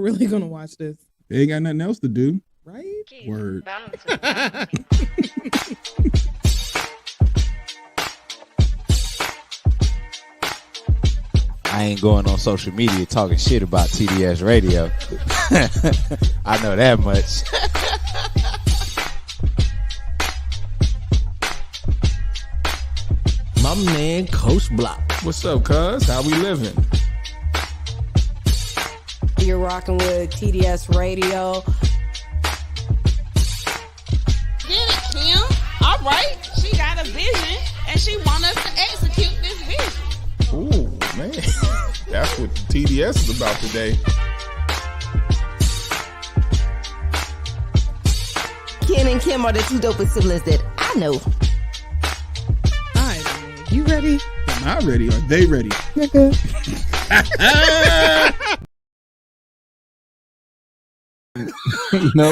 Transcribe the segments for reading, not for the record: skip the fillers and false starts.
really gonna watch this. They ain't got nothing else to do. Right? Word. I ain't going on social media talking shit about TDS Radio. I know that much. My man, Coach Block. What's up, cuz? How we living? You're rocking with TDS Radio. Get it, Kim. All right. She got a vision, and she want us to execute this vision. Ooh, man. That's what TDS is about today. Ken and Kim are the two dopest siblings that I know. All right, man. You ready? Am I ready? Are they ready? No,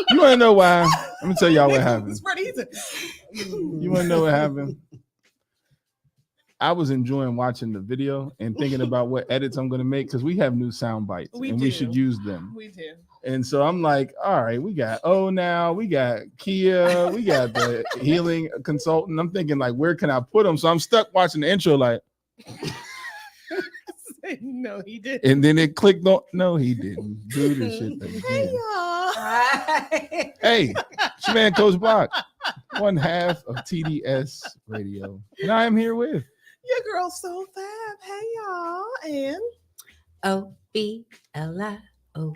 you want to know why? I'm going to tell y'all what happened. You want to know what happened? I was enjoying watching the video and thinking about what edits I'm going to make because we have new sound bites we should use them. We do. And so I'm like, all right, we got now, we got Kia, we got the healing consultant. I'm thinking like, where can I put them? So I'm stuck watching the intro like, No, he didn't. and then it clicked on. No, he didn't do this shit. Hey, y'all. Hey, it's your man Coach Block, one half of TDS Radio. And I am here with Your girl so fab. Hey, y'all. And O-B-L-I-O.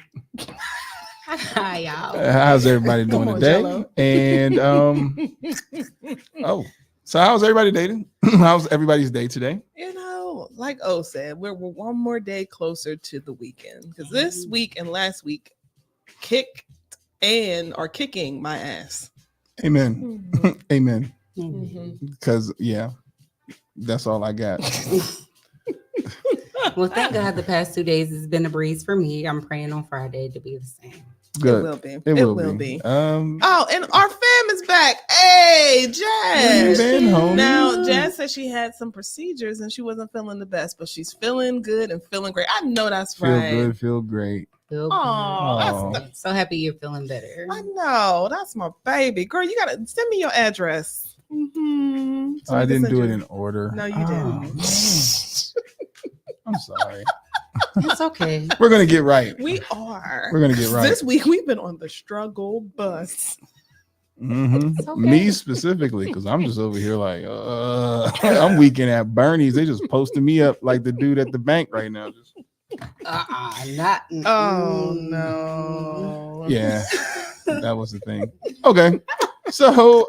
Hi, y'all. how's everybody doing Come on, today? Jello. And so how's everybody dating? How's everybody's day today? you know, like O said, we're one more day closer to the weekend because this week and last week kicked and are kicking my ass. Amen. Mhm. Amen. Mhm. Because that's all I got. Well, thank God the past 2 days has been a breeze for me. I'm praying on Friday to be the same. Good. It will be. It will be. Oh, and our fam is back. Hey, Jazz. Been home. Now, Jazz said she had some procedures and she wasn't feeling the best, but she's feeling good and feeling great. I know that's Feel right. good, feel great. Feel Aw, good. So happy you're feeling better. I know. That's my baby. Girl, you got to send me your address. Mm-hmm. So I we can didn't send do it you- in order. No, you Oh, didn't. man. I'm sorry. It's okay. We're gonna get right. We are. We're gonna get right. This week we've been on the struggle bus. Mhm. It's okay. Me specifically, because I'm just over here like, I'm weekend at Bernie's. They just posted me up like the dude at the bank right now. Just, Not. Oh no. yeah, that was the thing. Okay, so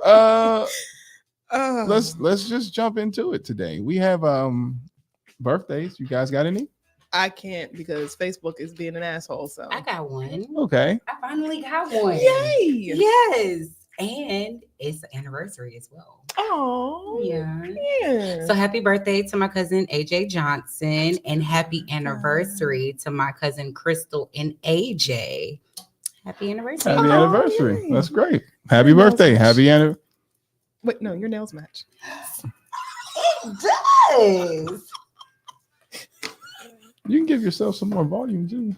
Oh. let's just jump into it today. We have birthdays. You guys got any? I can't because Facebook is being an asshole. So I got one. Okay. I finally got one. yay! Yes. And it's the anniversary as well. Oh Yeah. yeah. So happy birthday to my cousin AJ Johnson and happy anniversary to my cousin Crystal and AJ. Happy anniversary. Happy anniversary. yay. That's great. Happy Your nails birthday. match. Happy anniversary. Wait, no, your nails match. It does. You can give yourself some more volume too.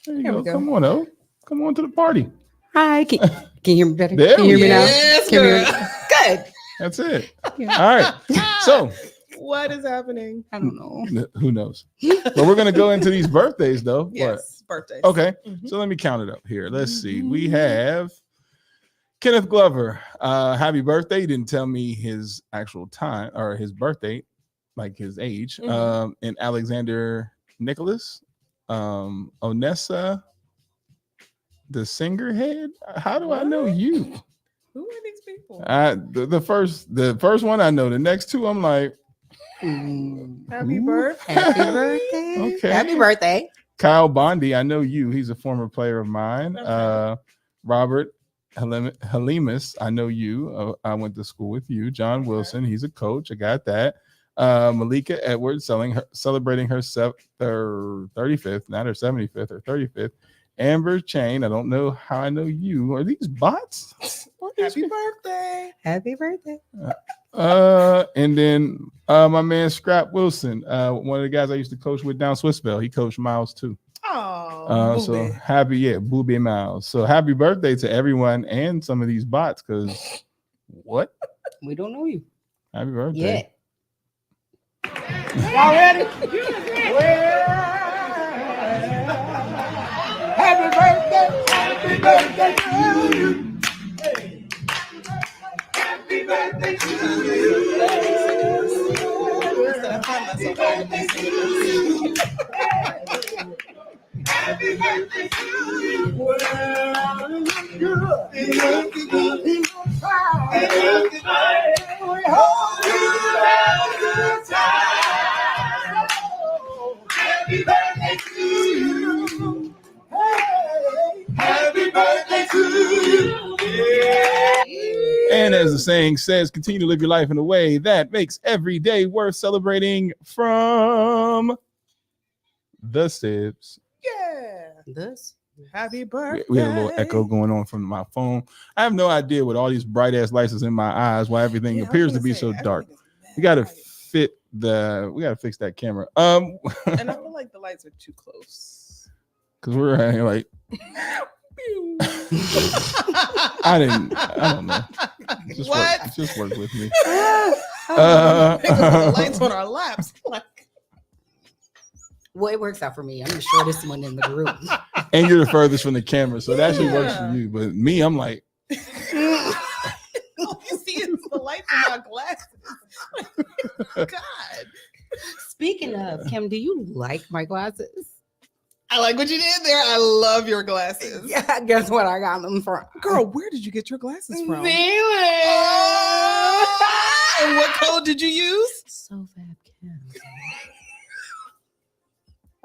There you Here go. we go. Come on, O. Come on to the party. Hi. Can you hear me better? There Can you hear me now? Yes, Can you hear me? girl. Good. That's it. All right. So What is happening? I don't know. who knows? But we're gonna go into these birthdays though. Yes, birthdays. What? Okay. Mhm. So let me count it up here. Let's see. We have Kenneth Glover. Happy birthday. He didn't tell me his actual time or his birthday, like his age. Mhm. And Alexander Nicholas, Onessa, the singer head. How do I know you? Who are these people? The first one I know. The next two, I'm like, Happy Ooh. birthday. Happy birthday. Okay. Happy birthday. Kyle Bondi. I know you. He's a former player of mine. Okay. Robert Halimus. I know you. I went to school with you. John Wilson. He's a coach. I got that. Malika Edwards celebrating her 35th, not her 75th or 35th. Amber Chain. I don't know how I know you. Are these bots? What? Happy birthday. Happy birthday. And then my man Scrap Wilson, one of the guys I used to coach with down Swissvale. He coached Miles too. Oh, so happy, Boobie Miles. So happy birthday to everyone and some of these bots, because what? We don't know you. Happy birthday. Yeah. Y'all ready? Happy birthday to you. Happy birthday to you. Happy birthday to you. Happy birthday to you. Well, you look good. You look good. You look fine. You look fine. We hope you have a good time. Happy birthday to you. Hey, happy birthday to you. Yeah. And as the saying says, continue to live your life in a way that makes every day worth celebrating. From the Sibs. Yeah. This. Happy birthday. We had a little echo going on from my phone. I have no idea with all these bright ass lights in my eyes why everything appears to be so dark. We gotta fix that camera. And I feel like the lights are too close. Because we're like I don't know. Just work with me. The lights on our laps. Well, it works out for me. I'm the shortest one in the group. And you're the furthest from the camera, so that actually works for you. But me, I'm like, all you see is the lights in my glasses. God. Speaking of, Kim, do you like my glasses? I like what you did there. I love your glasses. Yeah, guess what I got them from? Girl, where did you get your glasses from? Zealand. And what code did you use? So fab, Kim.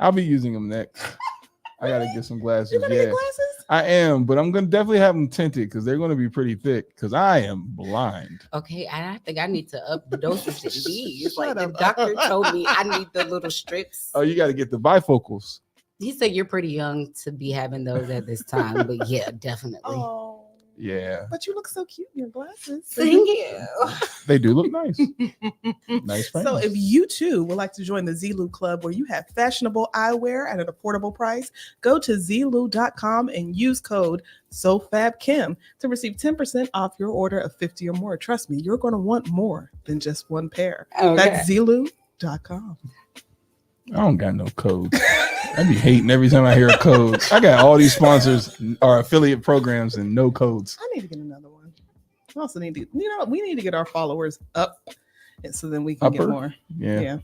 I'll be using them next. I gotta get some glasses. You're gonna get glasses? I am, but I'm gonna definitely have them tinted because they're gonna be pretty thick. Because I am blind. Okay, and I think I need to up the dosage in these. Like the up. doctor told me, I need the little strips. Oh, you got to get the bifocals. He said you're pretty young to be having those at this time, but yeah, definitely. Oh. Yeah. But you look so cute in your glasses. Thank you. They do look nice. Nice. So if you too would like to join the Zulu Club where you have fashionable eyewear at an affordable price, go to zlu.com and use code SoFabKim to receive 10% off your order of 50 or more. Trust me, you're going to want more than just one pair. Okay. That's zlu.com. I don't got no codes. I be hating every time I hear a code. I got all these sponsors or affiliate programs and no codes. I need to get another one. We also need to, we need to get our followers up, and so then we can get more. Yeah.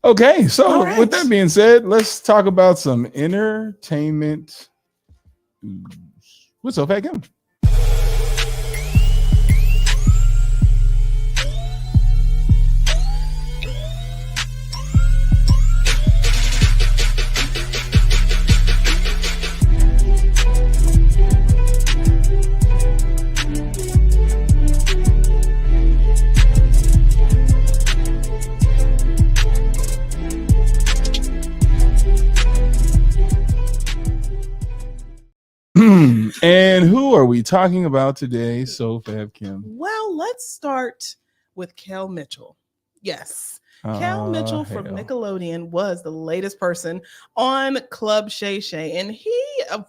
Okay, so with that being said, let's talk about some entertainment. What's up, Kim? And who are we talking about today, So Fab Kim? Well, let's start with Kel Mitchell. Yes. Kel Mitchell from Nickelodeon was the latest person on Club Shay Shay. And he,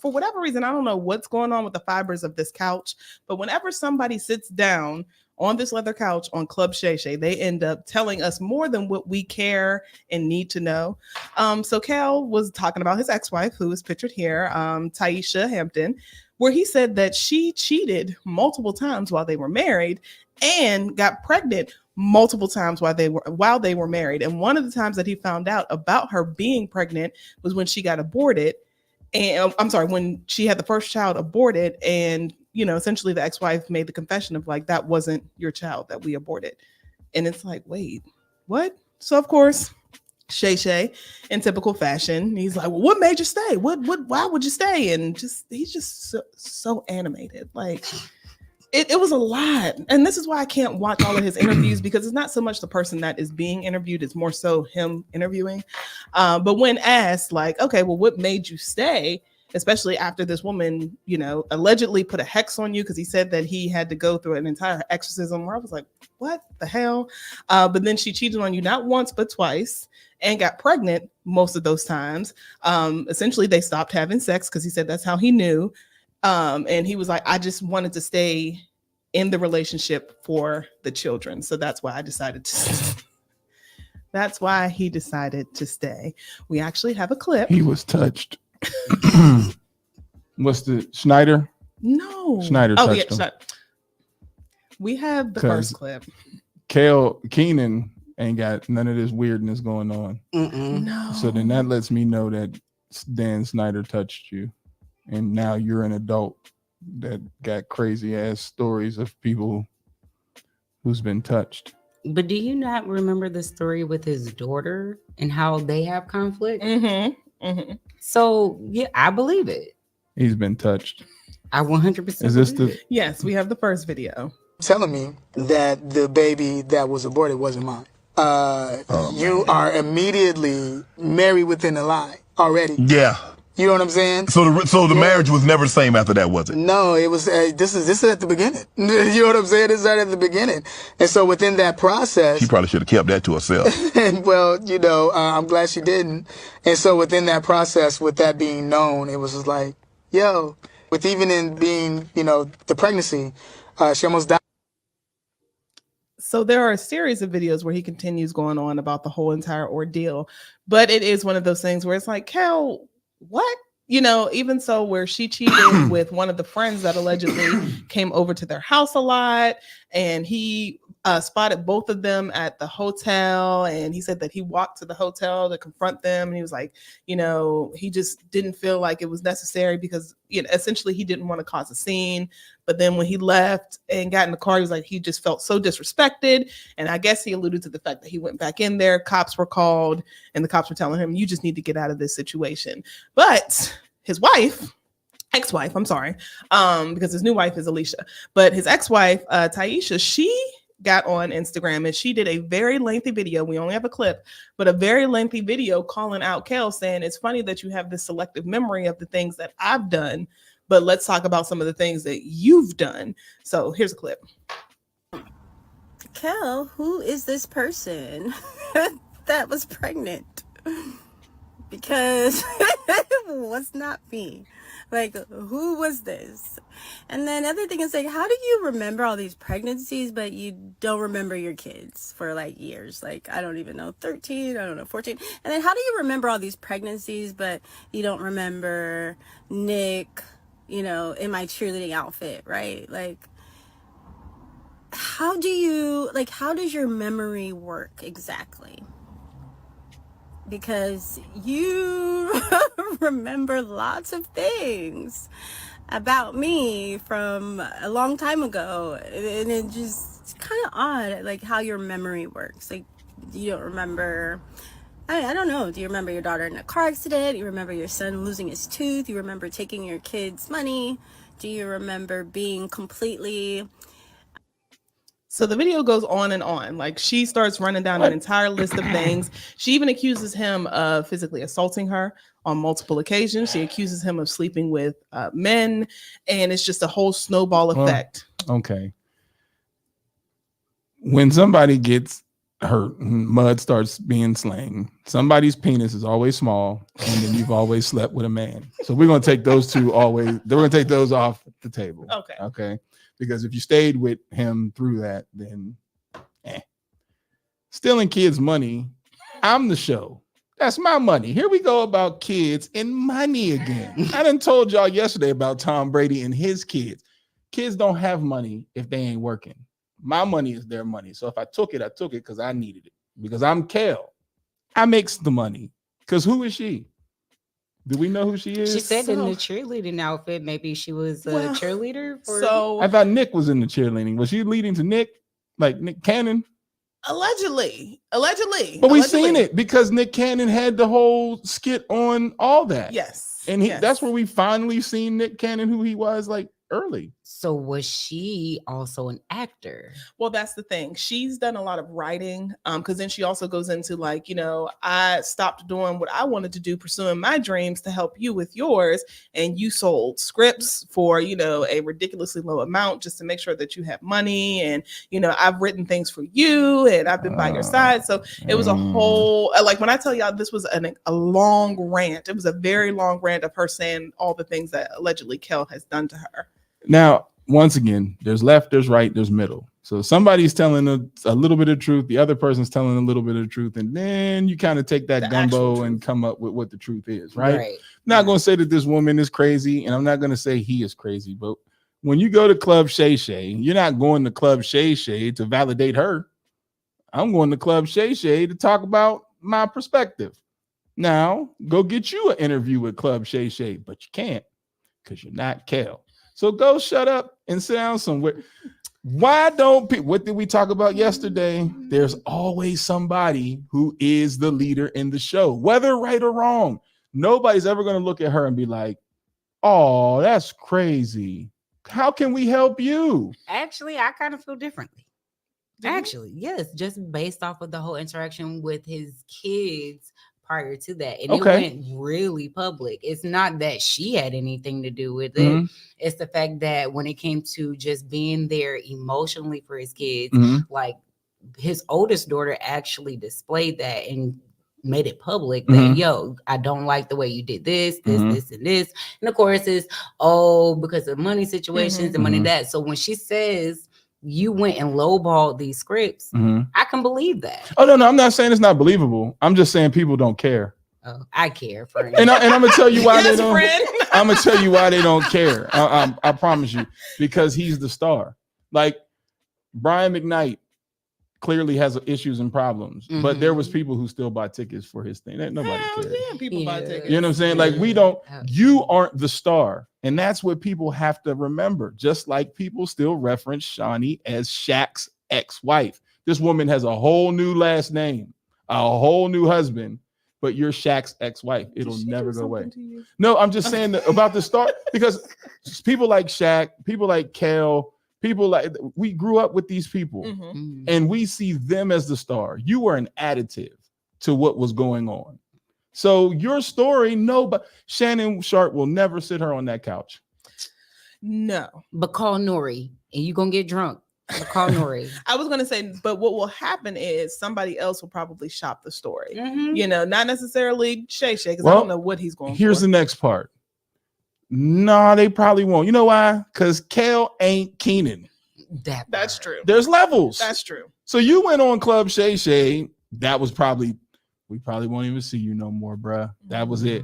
for whatever reason, I don't know what's going on with the fibers of this couch, but whenever somebody sits down on this leather couch on Club Shay Shay, they end up telling us more than what we care and need to know. So Kel was talking about his ex-wife, who is pictured here, Taisha Hampton, where he said that she cheated multiple times while they were married and got pregnant multiple times while they were married. And one of the times that he found out about her being pregnant was when she got aborted. And when she had the first child aborted, and essentially the ex-wife made the confession of like, that wasn't your child that we aborted. And it's like, wait, what? So of course, Shay Shay, in typical fashion, he's like, well, what made you stay? Why would you stay? And he's just so animated. Like it was a lot. And this is why I can't watch all of his interviews, because it's not so much the person that is being interviewed, it's more so him interviewing. But when asked like, okay, well, what made you stay? especially after this woman, allegedly put a hex on you, because he said that he had to go through an entire exorcism, where I was like, what the hell? But then she cheated on you not once, but twice, and got pregnant most of those times. Essentially, they stopped having sex because he said that's how he knew. And he was like, I just wanted to stay in the relationship for the children. So that's why I decided to That's why he decided to stay. We actually have a clip. He was touched. What's the Schneider? No. Schneider touched him. We have the first clip. Keenan ain't got none of this weirdness going on. No. So then that lets me know that Dan Snyder touched you. And now you're an adult that got crazy ass stories of people who's been touched. But do you not remember the story with his daughter and how they have conflict? So yeah, I believe it. He's been touched. I 100%. Is this the? Yes, we have the first video. Telling me that the baby that was aborted wasn't mine. You are immediately married within a lie already. Yeah. You know what I'm saying? So the marriage was never the same after that, was it? No, it was. This is at the beginning. You know what I'm saying? This is right at the beginning. And so within that process, she probably should have kept that to herself. And well, I'm glad she didn't. And so within that process, with that being known, it was just like, yo, with even in being, the pregnancy, she almost died. So there are a series of videos where he continues going on about the whole entire ordeal, but it is one of those things where it's like, Cal, what? Even so, where she cheated with one of the friends that allegedly came over to their house a lot, and he spotted both of them at the hotel, and he said that he walked to the hotel to confront them, and he was like, he just didn't feel like it was necessary because, essentially he didn't want to cause a scene. But then when he left and got in the car, he was like, he just felt so disrespected. And I guess he alluded to the fact that he went back in there, cops were called, and the cops were telling him, you just need to get out of this situation. But his ex-wife, I'm sorry, because his new wife is Alicia, but his ex-wife, Taisha, she got on Instagram and she did a very lengthy video. We only have a clip, but a very lengthy video calling out Kel, saying, it's funny that you have this selective memory of the things that I've done, but let's talk about some of the things that you've done. So here's a clip. Kel, who is this person that was pregnant? Because it was not me. Like, who was this? And then other thing is, like, how do you remember all these pregnancies, but you don't remember your kids for like years? Like, I don't even know, 13, I don't know, 14. And then how do you remember all these pregnancies, but you don't remember Nick, in my cheerleading outfit, right? Like, how does your memory work exactly? Because you remember lots of things about me from a long time ago, and it just kind of odd, like how your memory works. Like, you don't remember, I don't know, do you remember your daughter in a car accident? You remember your son losing his tooth? You remember taking your kids' money? Do you remember being completely... So the video goes on and on. Like, she starts running down an entire list of things. She even accuses him of physically assaulting her on multiple occasions. She accuses him of sleeping with men, and it's just a whole snowball effect. Okay. When somebody gets hurt, mud starts being slain, somebody's penis is always small, and then you've always slept with a man. So we're going to take those two we're going to take those off the table. Okay. Because if you stayed with him through that, then stealing kids' money, I'm the show. That's my money. Here we go about kids and money again. I done told y'all yesterday about Tom Brady and his kids. Kids don't have money if they ain't working. My money is their money. So if I took it because I needed it. Because I'm Kel. I makes the money. Because who is she? Do we know who she is? She said in the cheerleading outfit, maybe she was a cheerleader. So I thought Nick was in the cheerleading. Was she leading to Nick? Like Nick Cannon? Allegedly. But we seen it because Nick Cannon had the whole skit on all that. Yes. And that's where we finally seen Nick Cannon, who he was. Like, early. So was she also an actor? Well, that's the thing. She's done a lot of writing, because then she also goes into like, I stopped doing what I wanted to do, pursuing my dreams to help you with yours, and you sold scripts for, a ridiculously low amount just to make sure that you have money, and I've written things for you, and I've been by your side. So it was a whole, like when I tell y'all this was a long rant, it was a very long rant of her saying all the things that allegedly Kel has done to her. Now, once again, there's left, there's right, there's middle. So somebody's telling a little bit of truth, the other person's telling a little bit of truth, and then you kind of take that gumbo and come up with what the truth is, right? I'm not going to say that this woman is crazy, and I'm not going to say he is crazy, but when you go to Club Shay Shay, you're not going to Club Shay Shay to validate her. I'm going to Club Shay Shay to talk about my perspective. Now, go get you an interview with Club Shay Shay, but you can't because you're not Kel. So go shut up and sit down somewhere. Why don't people, what did we talk about yesterday? There's always somebody who is the leader in the show, whether right or wrong. Nobody's ever going to look at her and be like, oh, that's crazy. How can we help you? Actually, I kind of feel differently. Actually, yes, just based off of the whole interaction with his kids prior to that. And it went really public. It's not that she had anything to do with it. It's the fact that when it came to just being there emotionally for his kids, like his oldest daughter actually displayed that and made it public that, yo, I don't like the way you did this, this, and this. And of course, it's, because of money situations and money that. So when she says, you went and lowballed these scripts, I can believe that. Oh, no, I'm not saying it's not believable. I'm just saying people don't care. Oh, I care, friend. And I'm gonna tell you why they don't. I'm gonna tell you why they don't care. I promise you, because he's the star. Like Brian McKnight clearly has issues and problems, but there was people who still buy tickets for his thing. Nobody cares. Yeah, people buy tickets. You know what I'm saying? Like we don't. You aren't the star, and that's what people have to remember. Just like people still reference Shawnee as Shaq's ex-wife. This woman has a whole new last name, a whole new husband. But you're Shaq's ex-wife. It'll never go away. No, I'm just saying that about the star, because people like Shaq, people like Kel, people like, we grew up with these people and we see them as the star. You were an additive to what was going on. So your story, but Shannon Sharp will never sit her on that couch. No. But call Nori and you're going to get drunk. Call Nori. I was gonna say, but what will happen is somebody else will probably shop the story. Not necessarily Shay Shay, because I don't know what he's going. Here's the next part. No, they probably won't. You know why? Because Kel ain't Keenan. That's true. There's levels. That's true. So you went on Club Shay Shay. That was probably, we probably won't even see you no more, bruh. That was it.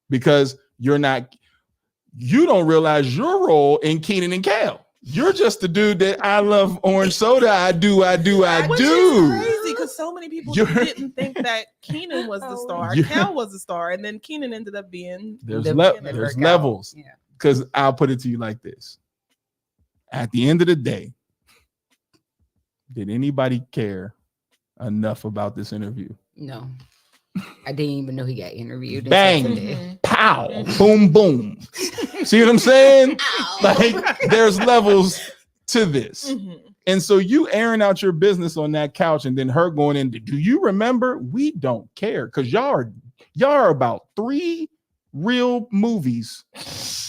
Because you don't realize your role in Keenan and Kel. You're just the dude that I love orange soda. I do. Which is crazy because so many people didn't think that Keenan was the star. Kel was the star, and then Keenan ended up being. There's levels. Because I'll put it to you like this: at the end of the day, did anybody care enough about this interview? No. I didn't even know he got interviewed. Bang, pow, boom, boom. See what I'm saying? Like there's levels to this. And so you airing out your business on that couch and then her going in, do you remember? We don't care because y'all are about 3 real movies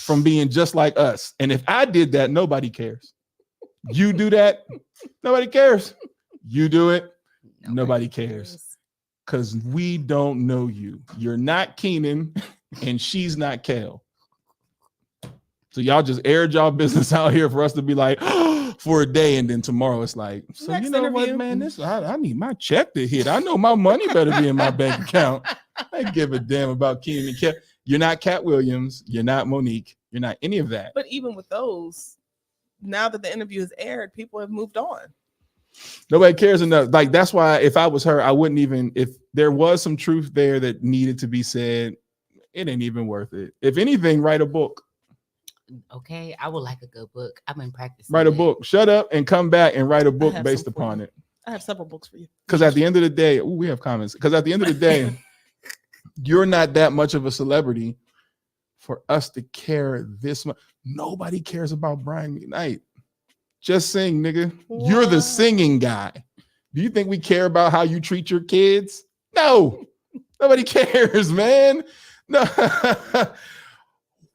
from being just like us. And if I did that, nobody cares. You do that, nobody cares. You do it, nobody cares. Because we don't know you. You're not Keenan and she's not Kel. So y'all just aired y'all business out here for us to be like, for a day, and then tomorrow it's like, so next you know interview. what, man, I need my check to hit. I know my money better be in my bank account. I give a damn about Keenan and Kel. You're not Cat Williams. You're not Monique. You're not any of that. But even with those, now that the interview has aired, people have moved on. Nobody cares enough. Like, that's why if I was her, I wouldn't even, if there was some truth there that needed to be said, it ain't even worth it. If anything, write a book. Okay, I would like a good book. I've been practicing. Write a book. Shut up and come back and write a book based upon it. I have several books for you. Because at the end of the day, we have comments. Because at the end of the day, you're not that much of a celebrity for us to care this much. Nobody cares about Brian McKnight. Just sing, nigga. What? You're the singing guy. Do you think we care about how you treat your kids? No. Nobody cares, man. No.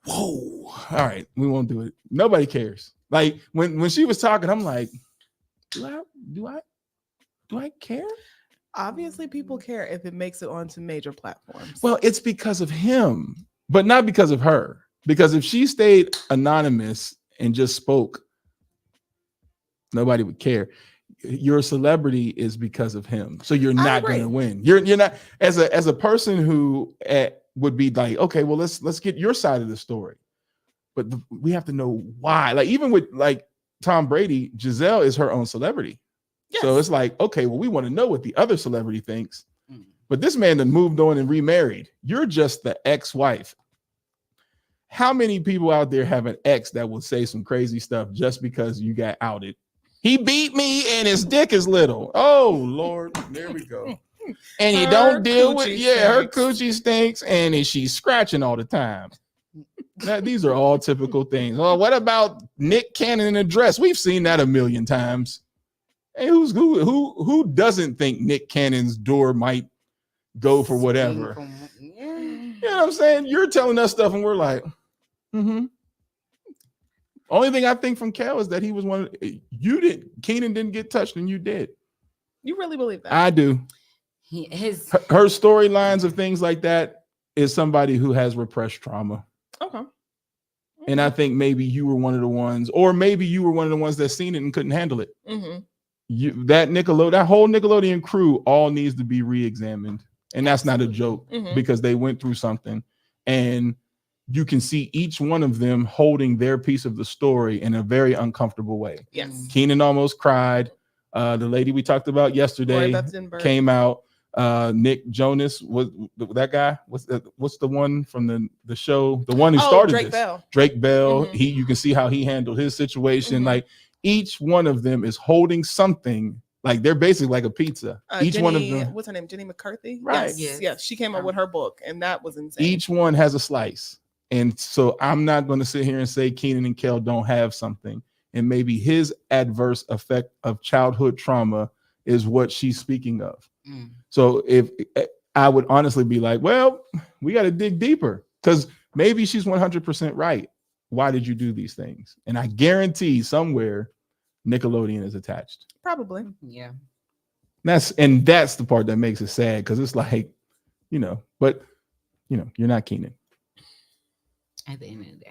Whoa. All right, we won't do it. Nobody cares. Like when she was talking, I'm like, do I care? Obviously, people care if it makes it onto major platforms. Well, it's because of him, but not because of her. Because if she stayed anonymous and just spoke, nobody would care. Your celebrity is because of him, so you're not going to win. You're not as a person who would be like, okay, well let's get your side of the story, but we have to know why. Like even with like Tom Brady, Giselle is her own celebrity. Yes. So it's like, okay, well, we want to know what the other celebrity thinks. But this man then moved on and remarried. You're just the ex-wife. How many people out there have an ex that will say some crazy stuff just because you got outed? He beat me and his dick is little. Oh, Lord. There we go. And you don't deal with, her coochie stinks and she's scratching all the time. Now, these are all typical things. Oh, what about Nick Cannon in a dress? We've seen that a million times. Hey, who doesn't think Nick Cannon's door might go for whatever? You know what I'm saying? You're telling us stuff and we're like, Only thing I think from Kel is that he was Keenan didn't get touched and you did. You really believe that? I do. Her storylines of things like that is somebody who has repressed trauma. Okay. And I think maybe you were one of the ones, or maybe you were one of the ones that seen it and couldn't handle it. That whole Nickelodeon crew all needs to be re-examined, and that's not a joke because they went through something, and you can see each one of them holding their piece of the story in a very uncomfortable way. Yes, Keenan almost cried. The lady we talked about yesterday came out. Nick Jonas was that guy. What's the one from the show? The one who started Drake this. Bell. Drake Bell. You can see how he handled his situation. Like each one of them is holding something. Like they're basically like a pizza. Each one of them. What's her name? Jenny McCarthy. Right. Yes. She came up with her book, and that was insane. Each one has a slice, and so I'm not going to sit here and say Keenan and Kel don't have something, and maybe his adverse effect of childhood trauma is what she's speaking of. So if I would honestly be like, well, we got to dig deeper because maybe she's 100% right. Why did you do these things? And I guarantee somewhere Nickelodeon is attached. Probably. Yeah. That's the part that makes it sad because it's like, but you're not Keenan. At the end of the day,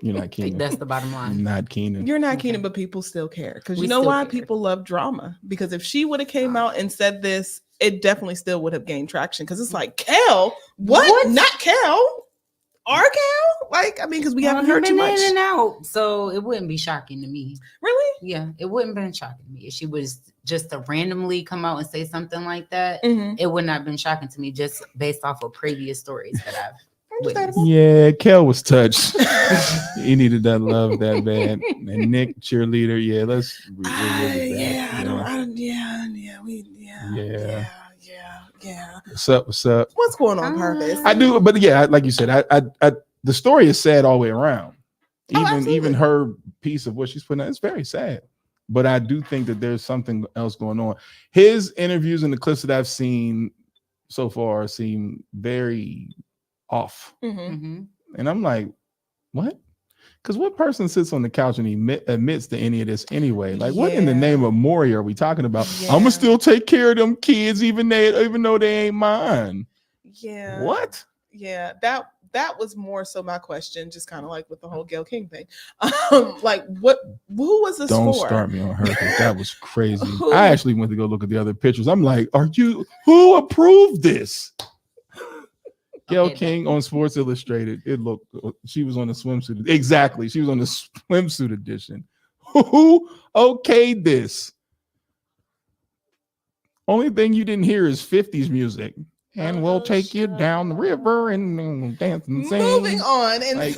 you're not Keenan. That's the bottom line. You're not Keenan. You're not Keenan, but people still care because you know why people love drama. Because if she would have came out and said this, it definitely still would have gained traction. Because it's like Kel, what? Not Kel, our Kel. Like because we haven't heard too much. In and out, so it wouldn't be shocking to me. Really? Yeah, it wouldn't have been shocking to me if she was just to randomly come out and say something like that. It would not have been shocking to me just based off of previous stories that I've. Yeah, Kel was touched. He needed that love that bad. And Nick, cheerleader. Yeah, let's. What's up? What's going on, Purpose? I do, but yeah, like you said, I the story is sad all the way around. Even her piece of what she's putting out is very sad. But I do think that there's something else going on. His interviews and the clips that I've seen so far seem very off. And I'm like, what? Because what person sits on the couch and admits to any of this anyway? Like, what in the name of Maury are we talking about? I'm gonna still take care of them kids even though they ain't mine. Yeah. What? Yeah, that was more so my question, just kind of like with the whole Gayle King thing. Like, who was this Don't for? start me on her because that was crazy. I actually went to go look at the other pictures. I'm like, who approved this? Gayle King on Sports Illustrated. She was on the swimsuit. Exactly. She was on the swimsuit edition. Who okayed this? Only thing you didn't hear is 50s music. And we'll take you down the river and dance and sing. Moving on. And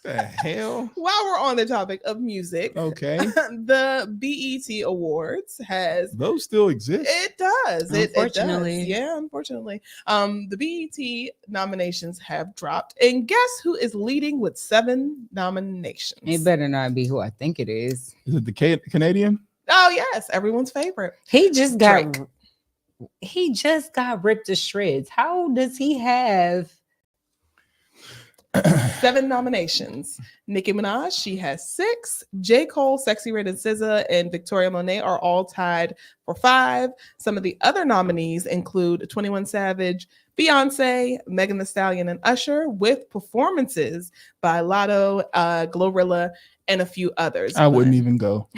The hell? While we're on the topic of music, okay, the BET Awards has those still exist. It does. Unfortunately, it does. Yeah, unfortunately. The BET nominations have dropped, and guess who is leading with 7 nominations? It better not be who I think it is. Is it the Canadian? Oh yes, everyone's favorite. He just got ripped to shreds. How does he have 7 nominations? Nicki Minaj, she has 6. J. Cole, Sexy Red and SZA, and Victoria Monet are all tied for 5. Some of the other nominees include 21 Savage, Beyonce, Megan Thee Stallion, and Usher, with performances by Lotto, GloRilla, and a few others. I wouldn't even go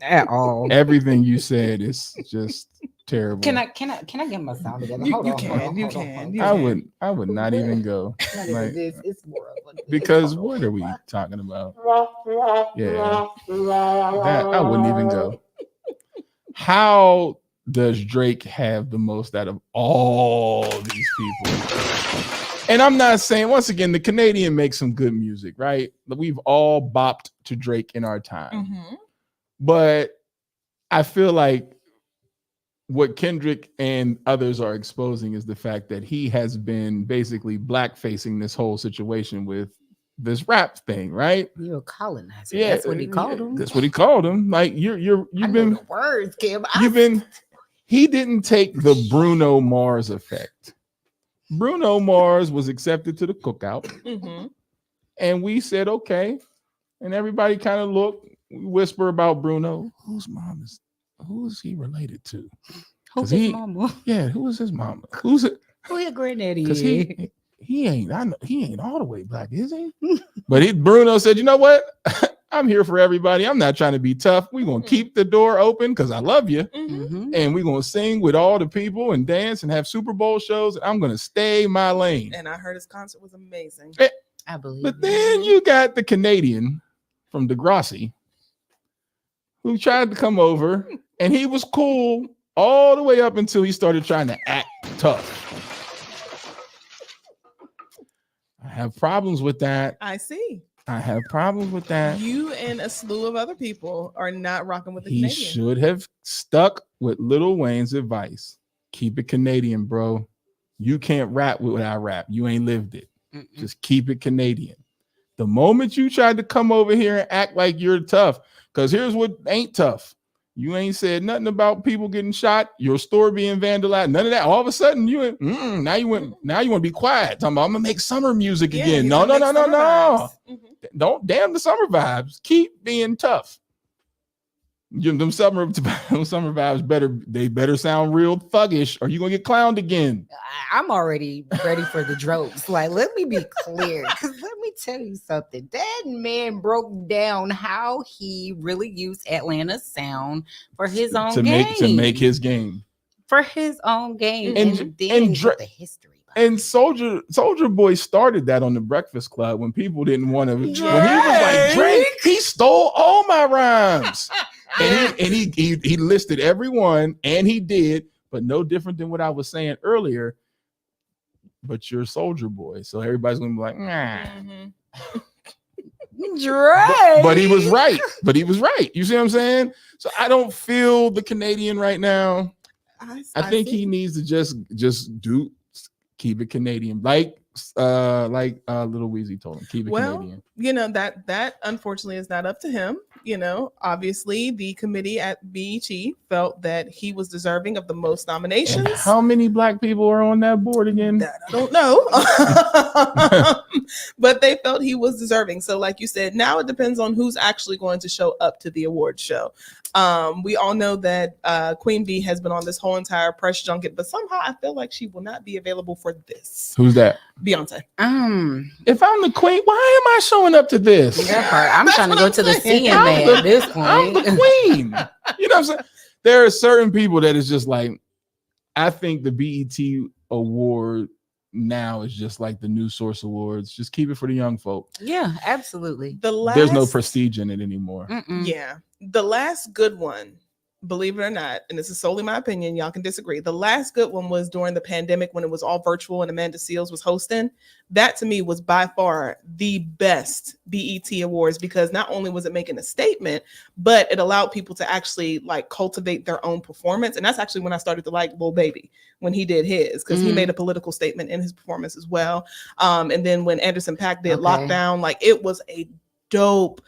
at all. Everything you said is just terrible. Can I get my sound together? You can. I would not even go. Like, it's more of because what are we talking about? Yeah, that I wouldn't even go. How does Drake have the most out of all these people? And I'm not saying, once again, the Canadian makes some good music, right? We've all bopped to Drake in our time. Mm-hmm. But I feel like what Kendrick and others are exposing is the fact that he has been basically blackfacing this whole situation with this rap thing, right? You're a colonizer. Yeah, that's what he called him. That's what he called him. Like you've been the words, Kim. He didn't take the Bruno Mars effect. Bruno Mars was accepted to the cookout, mm-hmm. and we said okay, and everybody kind of looked, whisper about Bruno. Who is he related to? Who's his mama? Yeah, who is his mama? Who's it? Who your granddaddy? Because he ain't. I know he ain't all the way black, is he? But Bruno said, you know what? I'm here for everybody. I'm not trying to be tough. We're gonna keep the door open because I love you, mm-hmm. and we're gonna sing with all the people and dance and have Super Bowl shows. And I'm gonna stay my lane. And I heard his concert was amazing. I believe. But then you got the Canadian from Degrassi who tried to come over, and he was cool all the way up until he started trying to act tough. I have problems with that. I see. I have problems with that. You and a slew of other people are not rocking with the He Canadian. should have stuck with Lil Wayne's advice. Keep it Canadian, bro. You can't rap with what I rap. You ain't lived it. Mm-mm. Just keep it Canadian. The moment you tried to come over here and act like you're tough, because here's what ain't tough. You ain't said nothing about people getting shot, your store being vandalized, none of that. All of a sudden, now you want to be quiet. Talking about, I'm gonna make summer music again. No. Mm-hmm. Don't damn the summer vibes. Keep being tough. Them summer vibes better sound real thuggish, or you gonna get clowned again. I'm already ready for the jokes. Like, let me be clear, because let me tell you something. That man broke down how he really used Atlanta's sound for his own game. To make his game. For his own game. And then the history. And Soldier Boy started that on the Breakfast Club when people didn't want to. When he was like, Drake, he stole all my rhymes. And he listed every one, and he did, but no different than what I was saying earlier. But you're Soldier Boy, so everybody's gonna be like, nah. Drake. But he was right. You see what I'm saying? So I don't feel the Canadian right now. I think he needs to just keep it Canadian, like Little Weezy told him, keep it Canadian. That unfortunately is not up to him. Obviously the committee at BET felt that he was deserving of the most nominations. And how many black people are on that board again? That I don't know. But they felt he was deserving. So like you said, now it depends on who's actually going to show up to the award show. We all know that Queen Bee has been on this whole entire press junket, but somehow I feel like she will not be available for this. Who's that? Beyonce. If I'm the queen, why am I showing up to this? That part. I'm trying to go to the CNA at this point. I'm the queen. You know what I'm saying? There are certain people that is just like, I think the BET award now is just like the New Source Awards. Just keep it for the young folk. Yeah, absolutely. There's no prestige in it anymore. Yeah. The last good one believe it or not, and this is solely my opinion, y'all can disagree. The last good one was during the pandemic when it was all virtual and Amanda Seales was hosting. That to me was by far the best BET Awards because not only was it making a statement, but it allowed people to actually like cultivate their own performance. And that's actually when I started to like Lil Baby when he did his, because he made a political statement in his performance as well. And then when Anderson .Paak did Lockdown, like it was a dope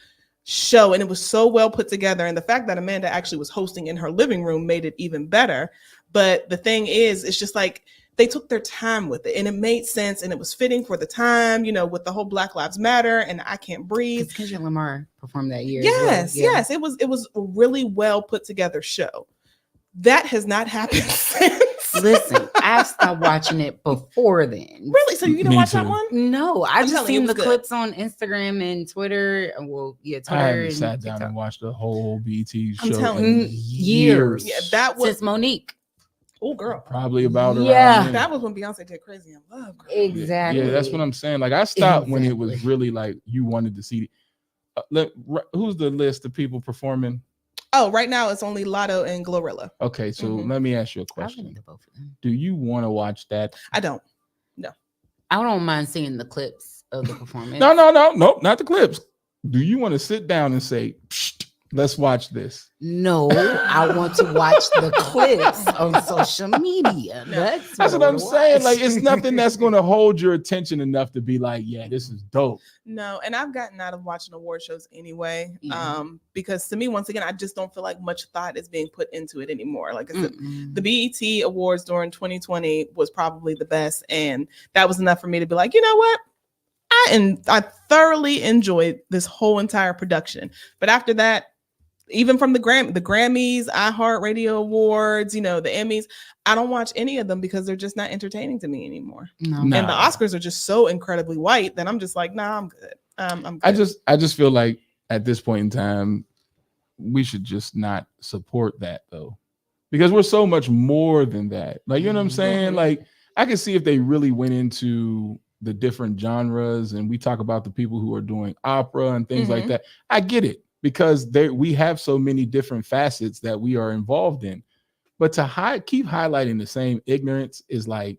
show and it was so well put together, and the fact that Amanda actually was hosting in her living room made it even better. But the thing is, it's just like they took their time with it and it made sense and it was fitting for the time, you know, with the whole Black Lives Matter and I Can't Breathe. Kendrick Lamar performed that year. Yes, yes, it was a really well put together show. That has not happened since. Listen, I stopped watching it before then. Really? So you didn't watch that one? No, I just seen the good clips on Instagram and Twitter. Well, yeah, Twitter. I haven't sat down and watched the whole BT show. I'm telling you, years. Yeah, that was since Monique. Oh, girl. Probably about around then. That was when Beyonce did Crazy in Love. Girl. Exactly. Yeah, that's what I'm saying. Like I stopped when it was really like you wanted to see. Who's the list of people performing? Oh, right now it's only Lotto and GloRilla. Okay, so let me ask you a question. Do you want to watch that? I don't. No. I don't mind seeing the clips of the performance. No, not the clips. Do you want to sit down and say, let's watch this? No, I want to watch the clips on social media. That's what I'm saying. Like, it's nothing that's going to hold your attention enough to be like, yeah, this is dope. No, and I've gotten out of watching award shows anyway, because to me, once again, I just don't feel like much thought is being put into it anymore. Like I said, the BET Awards during 2020 was probably the best, and that was enough for me to be like, you know what? I thoroughly enjoyed this whole entire production. But after that, even from the Grammys, iHeartRadio Awards, you know, the Emmys, I don't watch any of them because they're just not entertaining to me anymore. And the Oscars are just so incredibly white that I'm just like, nah, I'm good. I'm good. I just feel like at this point in time, we should just not support that though, because we're so much more than that. Like, you know what I'm saying? Like, I can see if they really went into the different genres and we talk about the people who are doing opera and things like that. I get it. Because we have so many different facets that we are involved in. But to keep highlighting the same ignorance is like,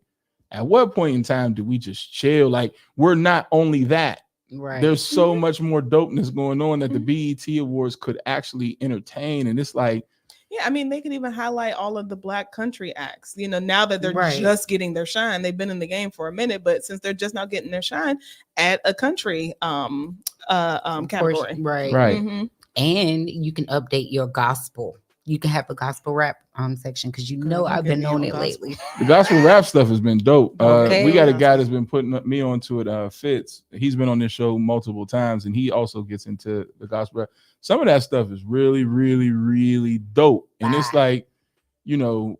at what point in time do we just chill? Like, we're not only that. Right. There's so much more dopeness going on that the BET Awards could actually entertain. And it's like, yeah, I mean, they could even highlight all of the Black country acts, you know, now that they're just getting their shine. They've been in the game for a minute, but since they're just now getting their shine, at a country category. Right. And you can update your gospel. You can have a gospel rap section because you know I've been on it lately. The gospel rap stuff has been dope. We got a guy that's been putting me onto it, Fitz. He's been on this show multiple times and he also gets into the gospel rap. Some of that stuff is really, really, really dope. And it's like, you know,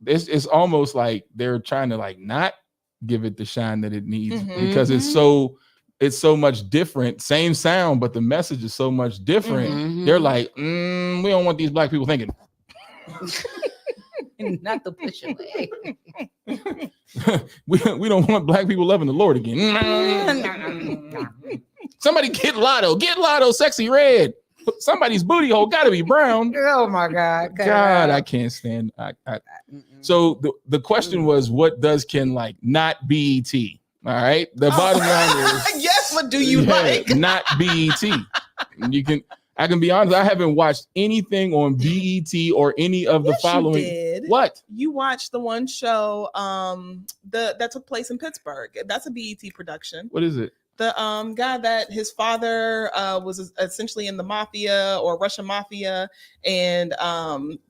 it's almost like they're trying to like not give it the shine that it needs because it's so much different, same sound, but the message is so much different. They're like, we don't want these Black people thinking. Not the push away. we don't want Black people loving the Lord again. Somebody get Lotto, Sexy Red. Somebody's booty hole gotta be brown. Oh my God. God, I can't stand. So the question was, what does Ken like? Not BET. All right. The bottom line is yes, what do you like? Not BET. I can be honest, I haven't watched anything on BET or any of the following. You did. What? You watched the one show that took place in Pittsburgh. That's a BET production. What is it? The guy that his father was essentially in the mafia or Russian mafia, and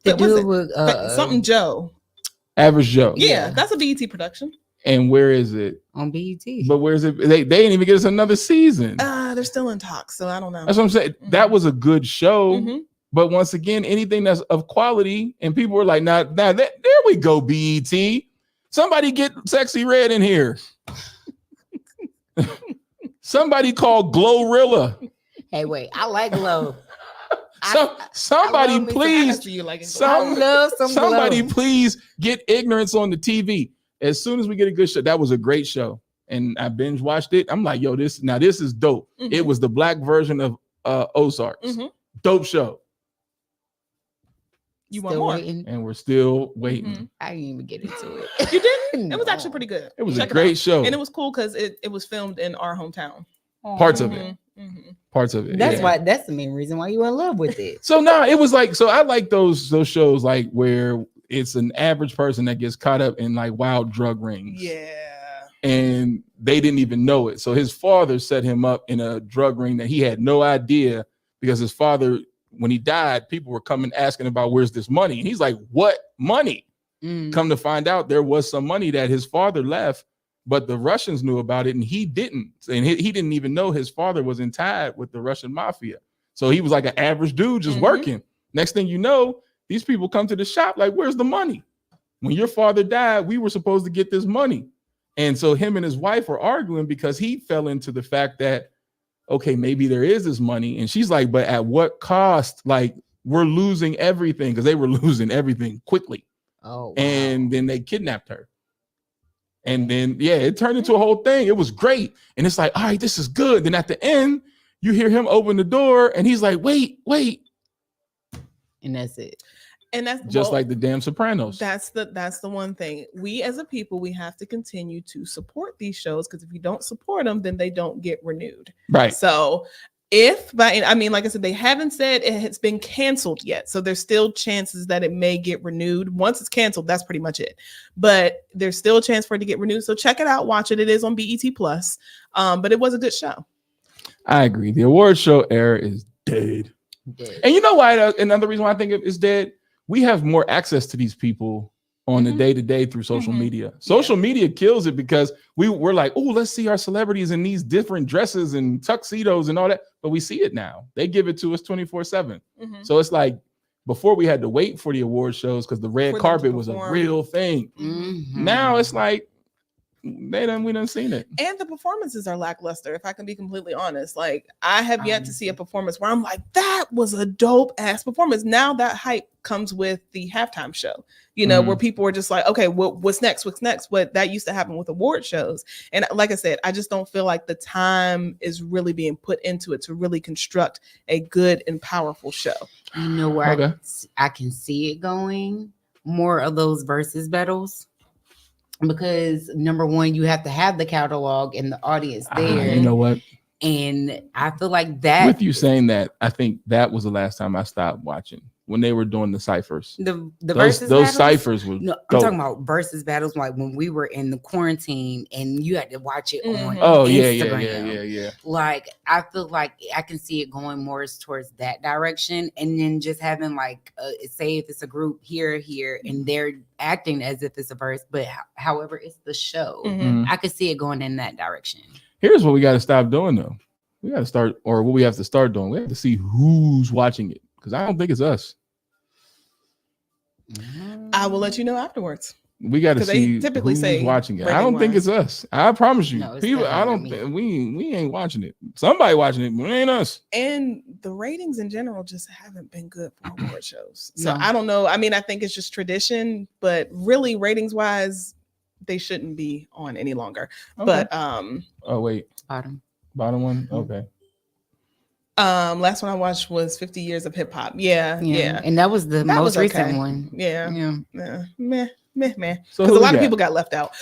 something Joe. Average Joe. Yeah, that's a BET production. And where is it? On BET. But where is it? They didn't even get us another season. They're still in talks, so I don't know. That's what I'm saying. That was a good show. But once again, anything that's of quality, and people were like, now there we go, BET. Somebody get Sexy Red in here. Somebody call GloRilla. Hey, wait, I like Glow. Somebody please. Somebody please get Ignorance on the TV. As soon as we get a good show, that was a great show. And I binge watched it. I'm like, yo, this is dope. It was the Black version of Ozarks. Dope show. You want more? Waiting. And we're still waiting. Mm-hmm. I didn't even get into it. You didn't? It was actually pretty good. It was a great show. And it was cool because it was filmed in our hometown. Parts of it. Parts of it. That's why. That's the main reason why you in love with it. So no, it was like, so I like those shows like where it's an average person that gets caught up in like wild drug rings. Yeah. And they didn't even know it. So his father set him up in a drug ring that he had no idea, because his father, when he died, people were coming asking about where's this money. And he's like, what money? Come to find out, there was some money that his father left, but the Russians knew about it and he didn't. And he didn't even know his father was in tie with the Russian mafia. So he was like an average dude just working. Next thing you know, these people come to the shop like, where's the money? When your father died, we were supposed to get this money. And so him and his wife were arguing because he fell into the fact that, okay, maybe there is this money. And she's like, but at what cost? Like, we're losing everything, because they were losing everything quickly. Oh, wow. And then they kidnapped her. And then, yeah, it turned into a whole thing. It was great. And it's like, all right, this is good. Then at the end, you hear him open the door and he's like, wait. And that's it. And that's just like the damn Sopranos. That's the one thing. We as a people, we have to continue to support these shows, because if you don't support them, then they don't get renewed. Right. So like I said, they haven't said it has been canceled yet. So there's still chances that it may get renewed. Once it's canceled, that's pretty much it. But there's still a chance for it to get renewed. So check it out, watch it. It is on BET Plus. But it was a good show. I agree. The award show era is dead. And you know why? Another reason why I think it's dead. We have more access to these people on the day-to-day through social media. Social media kills it, because we're like, oh, let's see our celebrities in these different dresses and tuxedos and all that. But we see it now. They give it to us 24/7. So it's like, before we had to wait for the award shows because the red carpet was a real thing. Now it's like, we done seen it. And the performances are lackluster, if I can be completely honest. Like, I have yet to see a performance where I'm like, that was a dope ass performance. Now that hype comes with the halftime show, where people were just like, okay, what's next? But that used to happen with award shows. And like I said, I just don't feel like the time is really being put into it to really construct a good and powerful show. You know where I can see it going? More of those versus battles. Because number one, you have to have the catalog and the audience there. You know what? And I feel like that. With you saying that, I think that was the last time I stopped watching, when they were doing the ciphers. Those ciphers were. No, I'm talking about versus battles, like when we were in the quarantine and you had to watch it on Instagram. Yeah. Like, I feel like I can see it going more towards that direction, and then just having like, say if it's a group here, and they're acting as if it's a verse, but however it's the show, I could see it going in that direction. Here's what we got to stop doing, though. We got to start, or what we have to start doing. We have to see who's watching it, because I don't think it's us. I will let you know afterwards. We got to see typically who's watching it. I don't think it's us. I promise you. No, people, I don't think we ain't watching it. Somebody watching it, but it ain't us. And the ratings in general just haven't been good for award shows. So I don't know. I mean, I think it's just tradition, but really ratings wise, they shouldn't be on any longer. Okay. But oh wait. Bottom one. Okay. Last one I watched was 50 Years of Hip Hop. Yeah. And that was the most recent one. Yeah. Meh. So because a lot of people got left out.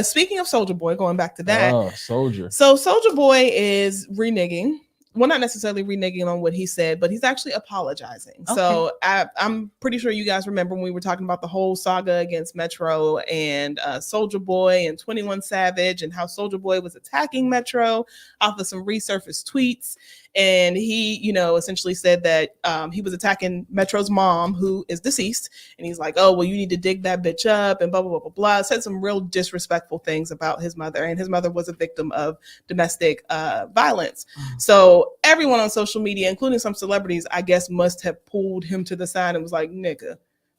Speaking of Soulja Boy, going back to that. Oh, Soulja. So Soulja Boy is reneging. Well, not necessarily reneging on what he said, but he's actually apologizing. Okay. So I'm pretty sure you guys remember when we were talking about the whole saga against Metro and Soulja Boy and 21 Savage, and how Soulja Boy was attacking Metro off of some resurfaced tweets. And he, essentially said that he was attacking Metro's mom, who is deceased. And he's like, oh, well, you need to dig that bitch up and blah, blah, blah, blah, blah. Said some real disrespectful things about his mother. And his mother was a victim of domestic violence. So everyone on social media, including some celebrities, I guess, must have pulled him to the side and was like, nigga,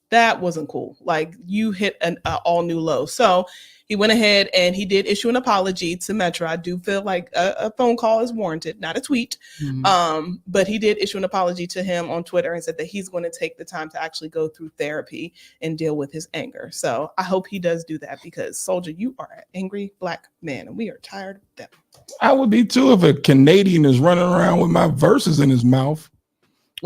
that wasn't cool. Like, you hit an all new low. So he went ahead and he did issue an apology to Metro. I do feel like a phone call is warranted, not a tweet. But he did issue an apology to him on Twitter and said that he's going to take the time to actually go through therapy and deal with his anger. So I hope he does do that, because Soulja, you are an angry Black man and we are tired of them. I would be too if a Canadian is running around with my verses in his mouth.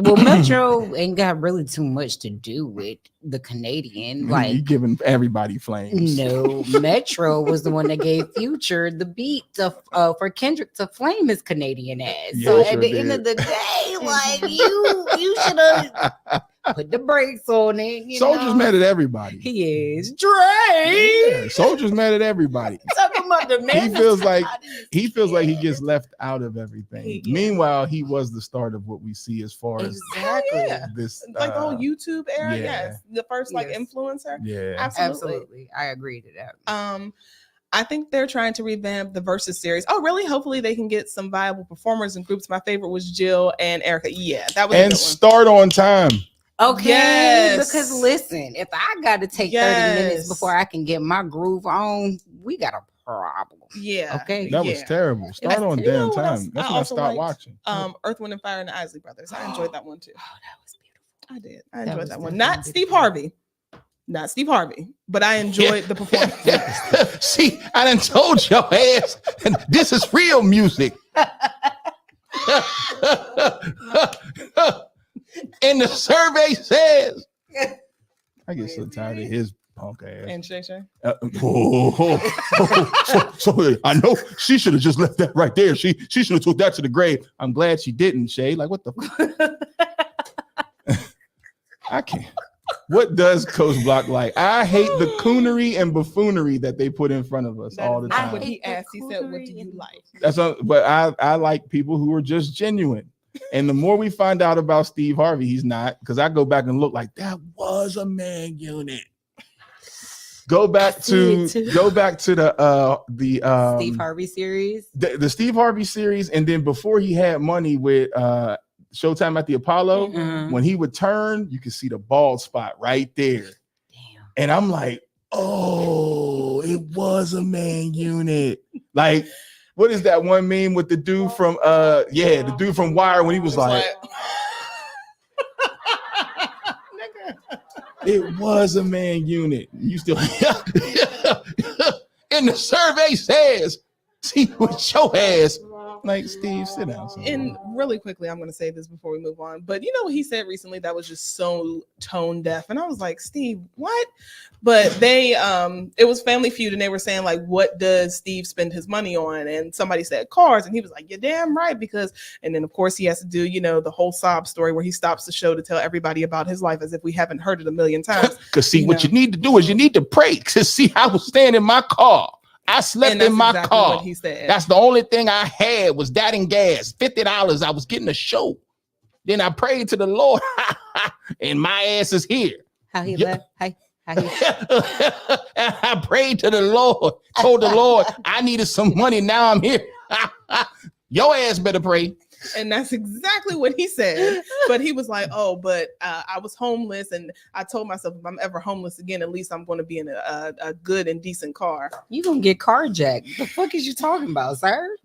Well, Metro ain't got really too much to do with the Canadian. Like you giving everybody flames. No, Metro was the one that gave Future the beat for Kendrick to flame his Canadian ass. Yeah, so sure at the did. end of the day, like you should have put the brakes on it. Soldier's mad at everybody. He is. Dre. Yeah, Soldier's mad at everybody. Talking about the man. He feels like he gets left out of everything. Meanwhile, he was the start of what we see as far as this like the whole YouTube era. yeah. Yes, the first like influencer. Yeah, absolutely. I agree to that. I think they're trying to revamp the Versus series. Oh, really? Hopefully they can get some viable performers and groups. My favorite was Jill and Erica. Yeah, that was and start on time. Okay, because listen, if I got to take 30 minutes before I can get my groove on, we got a problem. Yeah. Okay. That was terrible. Start on damn time. That's when I stopped watching. Earth, Wind, and Fire and the Isley Brothers. I enjoyed that one too. Oh, that was beautiful. I did. I enjoyed that one. Not Steve Harvey. Not Steve Harvey, but I enjoyed the performance. See, I done told your ass, and this is real music. And the survey says, I get so tired of his punk ass. And Shay Shay. So I know she should have just left that right there. She should have took that to the grave. I'm glad she didn't, Shay. Like, what the I can't. What does Coach Block like? I hate the coonery and buffoonery that they put in front of us all the time. When he asked, he said, "What do you like?" But I like people who are just genuine. And the more we find out about Steve Harvey, he's not, because I go back and look like that was a man unit. Go back to the Steve Harvey series. The Steve Harvey series, and then before he had money with Showtime at the Apollo, when he would turn, you could see the bald spot right there. Damn. And I'm like, oh, it was a man unit. Like, what is that one meme with the dude from the dude from Wire when he was like it was a man unit. You still and the survey says, see what your ass. Like, Steve, sit down. And really quickly, I'm going to say this before we move on. But you know what he said recently that was just so tone deaf, and I was like, Steve, what? But they, it was Family Feud, and they were saying like, what does Steve spend his money on? And somebody said cars, and he was like, you're damn right, because. And then of course he has to do, the whole sob story where he stops the show to tell everybody about his life as if we haven't heard it a million times. Because what you need to do is you need to pray. Because see, I was staying in my car. I slept in my car. What he said. That's the only thing I had was that and gas. $50. I was getting a show. Then I prayed to the Lord, and my ass is here. How he left? How he I prayed to the Lord, told the Lord I needed some money. Now I'm here. Your ass better pray. And that's exactly what he said. But he was like, oh, but I was homeless. And I told myself, if I'm ever homeless again, at least I'm going to be in a good and decent car. You going to get carjacked. The fuck is you talking about, sir?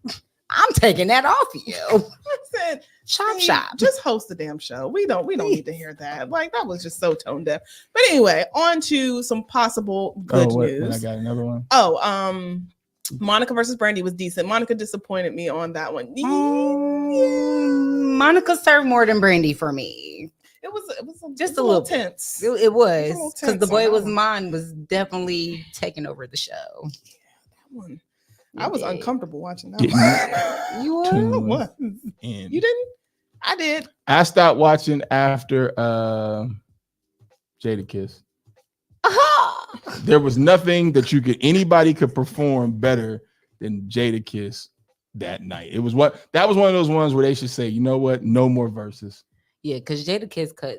I'm taking that off of you. I said, shop. Just host the damn show. We don't need to hear that. Like, that was just so tone deaf. But anyway, on to some possible good news. I got another one. Monica versus Brandy was decent. Monica disappointed me on that one. Monica served more than Brandy for me. It was just a little tense. It was because The Boy Was Mine was definitely taking over the show. Yeah, that one. I was uncomfortable watching that one. You were? You didn't? I did. I stopped watching after Jadakiss. There was nothing that anybody could perform better than Jadakiss that night. That was one of those ones where they should say, you know what, no more verses. Yeah, because Jadakiss cut.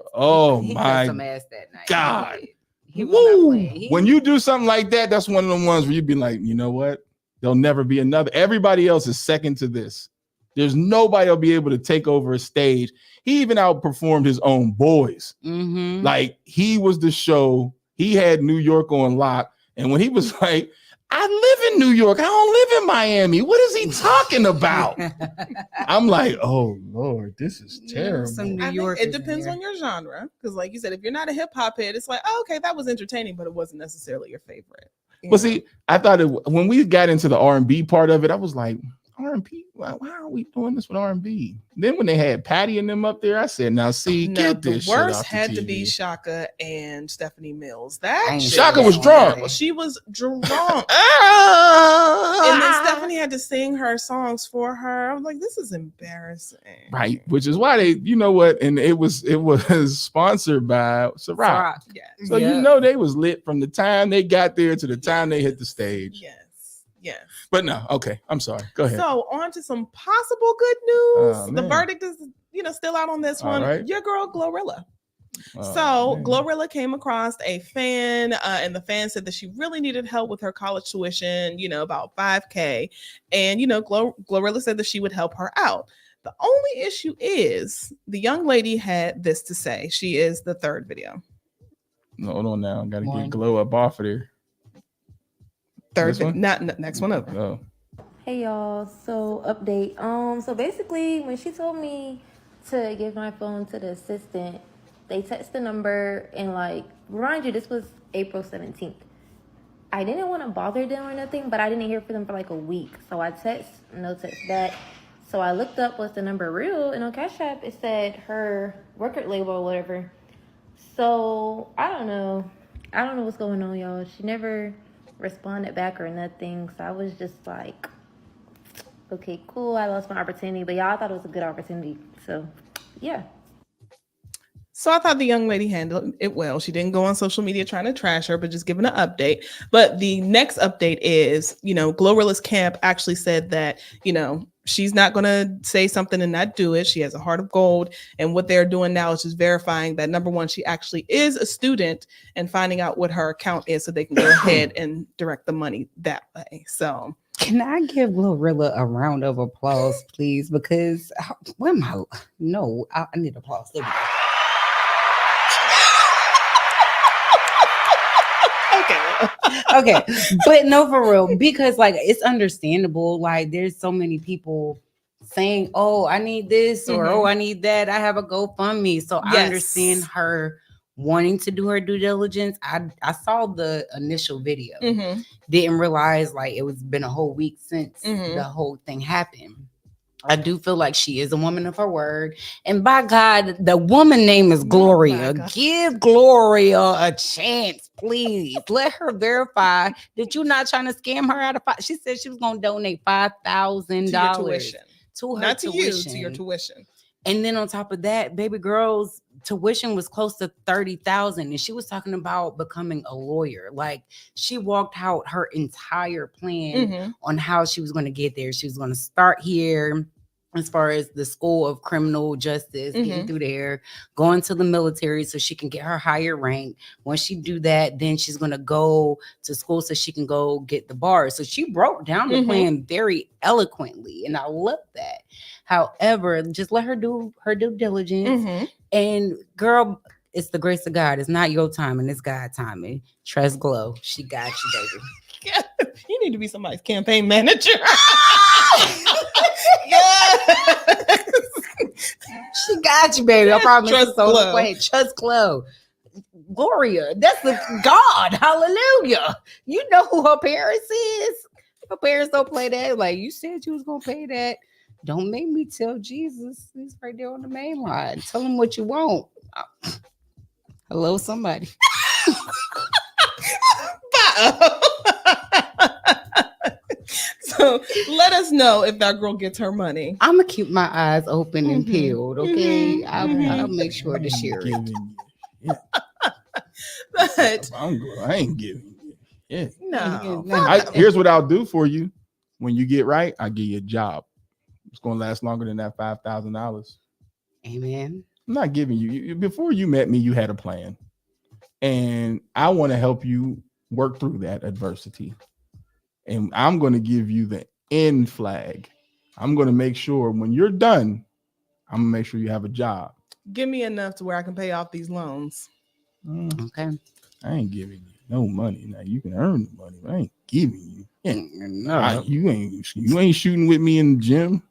He cut some ass that night. God, he was not playing. When you do something like that, that's one of the ones where you'd be like, you know what, there'll never be another. Everybody else is second to this. There's nobody will be able to take over a stage. He even outperformed his own boys. Mm-hmm. Like, he was the show. He had New York on lock. And when he was like, I live in New York, I don't live in Miami. What is he talking about? I'm like, oh, Lord, this is terrible. Some New York. It depends on your genre. Because like you said, if you're not a hip hop head, it's like, oh, okay, that was entertaining, but it wasn't necessarily your favorite. But see, I thought when we got into the R&B part of it, I was like, R&B. Why are we doing this with R&B? Then when they had Patty and them up there, I said, "Now see, get this shit off the worst had TV." to be Shaka and Stephanie Mills. That Shaka was drunk. She was drunk, and then Stephanie had to sing her songs for her. I was like, "This is embarrassing." Right, which is why they, you know what? And it was sponsored by Ciroc. Yeah. So you know they was lit from the time they got there to the time they hit the stage. Yes. Yes. But no, okay. I'm sorry. Go ahead. So on to some possible good news. Oh, the man. verdict is, still out on this one. Right. Your girl GloRilla. Man. GloRilla came across a fan, and the fan said that she really needed help with her college tuition, about $5,000. And, GloRilla said that she would help her out. The only issue is the young lady had this to say. She is the third video. No, hold on now. I got to get Glow up off of there. Third one? Not next one over. Oh. Hey y'all, so update. So basically when she told me to give my phone to the assistant, they text the number and remind you, this was April 17th. I didn't want to bother them or nothing, but I didn't hear from them for like a week. So I text, no text back. So I looked up, was the number real? And on Cash App, it said her record label or whatever. So I don't know what's going on, y'all. She never responded back or nothing. So I was just like, okay, cool. I lost my opportunity, but y'all thought it was a good opportunity. So yeah. So I thought the young lady handled it well. She didn't go on social media trying to trash her, but just giving an update. But the next update is, GloRilla's camp actually said that, she's not going to say something and not do it. She has a heart of gold. And what they're doing now is just verifying that, number one, she actually is a student and finding out what her account is so they can go ahead and direct the money that way. So can I give GloRilla a round of applause, please? Because where am I? No, I need applause. There we go. Okay, but no, for real, because it's understandable. There's so many people saying, "Oh, I need this," or "Oh, I need that." I have a GoFundMe, so I understand her wanting to do her due diligence. I saw the initial video, didn't realize it was been a whole week since the whole thing happened. I do feel like she is a woman of her word. And by God, the woman name is Gloria. Give Gloria a chance, please. Let her verify that you're not trying to scam her out of She said she was going to donate $5,000 to her tuition. Not to you, to your tuition. And then on top of that, baby girl's tuition was close to $30,000. And she was talking about becoming a lawyer. She walked out her entire plan on how she was going to get there. She was going to start here as far as the school of criminal justice, getting through there, going to the military so she can get her higher rank. Once she do that, then she's going to go to school so she can go get the bar. So she broke down the plan very eloquently, and I love that. However, just let her do her due diligence. And girl, it's the grace of God. It's not your timing, it's God's timing. Trust Glow. She got you, baby. You need to be somebody's campaign manager. She got you, baby. I promise. Trust Glow. Gloria, that's the God. Hallelujah. You know who her parents is. Her parents don't play that. You said you was gonna pay that. Don't make me tell Jesus. He's right there on the main line. Tell him what you want. Hello, somebody. So let us know if that girl gets her money. I'm gonna keep my eyes open and peeled. Okay, I'll make sure to share it. But I ain't giving you. Yeah. No. Here's what I'll do for you. When you get right, I'll give you a job. It's gonna last longer than that $5,000. Amen. I'm not giving you. Before you met me, you had a plan, and I want to help you work through that adversity. And I'm going to give you the end flag. I'm going to make sure when you're done, I'm going to make sure you have a job. Give me enough to where I can pay off these loans. Okay. I ain't giving you no money. Now you can earn the money, but I ain't giving you. No. You ain't shooting with me in the gym.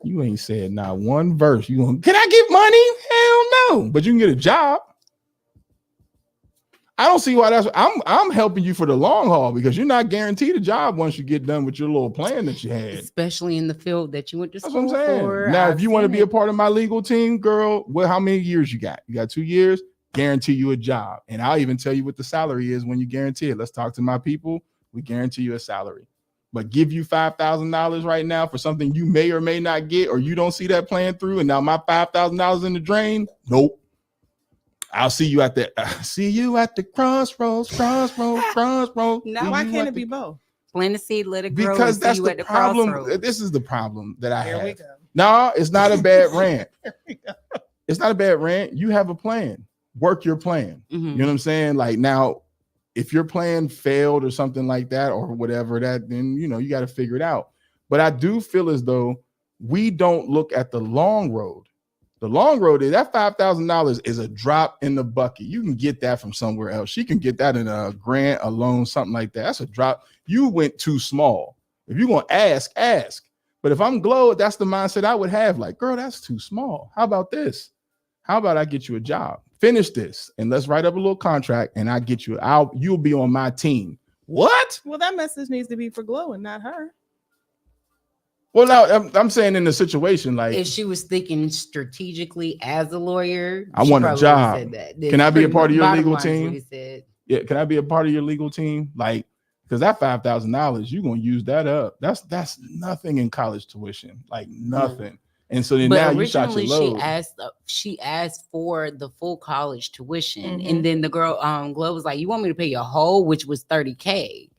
You ain't said not one verse. Can I get money? Hell no. But you can get a job. I don't see why I'm helping you for the long haul because you're not guaranteed a job once you get done with your little plan that you had. Especially in the field that you went to school. That's what I'm saying. For. Now, if you want to be a part of my legal team, girl, how many years you got? You got 2 years, guarantee you a job. And I'll even tell you what the salary is when you guarantee it. Let's talk to my people. We guarantee you a salary. But give you $5,000 right now for something you may or may not get, or you don't see that plan through, and now my $5,000 in the drain. Nope. I'll see you at the crossroads. Now, why can't it be both? Plant a seed, let it grow. Because that's the problem. This is the problem that I have. No, it's not a bad rant. It's not a bad rant. You have a plan. Work your plan. You know what I'm saying? Like now, if your plan failed or something like that or whatever, then you got to figure it out. But I do feel as though we don't look at the long road. The long road is that $5,000 is a drop in the bucket. You can get that from somewhere else. She can get that in a grant, a loan, something like that. That's a drop. You went too small. If you're going to ask. But if I'm Glo, that's the mindset I would have. Like, girl, that's too small. How about this? How about I get you a job? Finish this and let's write up a little contract and I get you. You'll be on my team. What? Well, that message needs to be for Glo and not her. Well, now I'm saying in the situation, like if she was thinking strategically as a lawyer, I want a job. Can I be a part of your legal team? Yeah, can I be a part of your legal team? Like, because that $5,000, you're gonna use that up. That's nothing in college tuition, like nothing. And so then now you shot your load. She asked for the full college tuition, and then the girl, Glo was like, "You want me to pay your whole," which was $30K.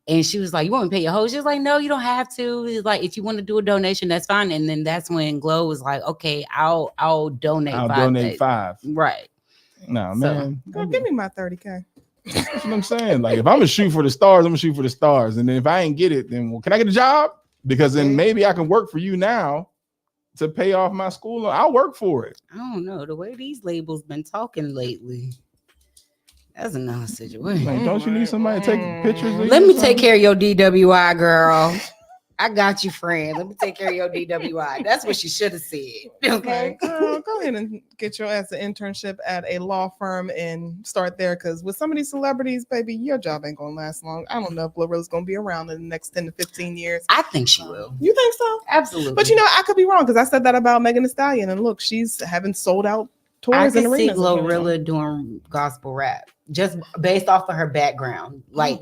And she was like, "You want me to pay your whole?" She was like, "No, you don't have to." He's like, "If you want to do a donation, that's fine." And then that's when Glo was like, "Okay, I'll donate. I'll donate $5." Right? No, man, girl, give me my $30K. That's what I'm saying. Like, if I'm gonna shoot for the stars, I'm gonna shoot for the stars. And then if I ain't get it, then can I get a job? Because then maybe I can work for you now to pay off my school loan. I'll work for it. I don't know the way these labels been talking lately. That's another situation. Like, don't you need somebody to take pictures? Let me take care of your DWI, girl. I got you, friend. Let me take care of your DWI. That's what she should have said. Okay, girl, go ahead and get your ass an internship at a law firm and start there. Because with some of these celebrities, baby, your job ain't gonna last long. I don't know if GloRilla's gonna be around in the next 10 to 15 years. I think she will. You think so? Absolutely. But I could be wrong because I said that about Megan Thee Stallion, and look, she's having sold out tours and arenas. I could see GloRilla doing gospel rap just based off of her background. Like,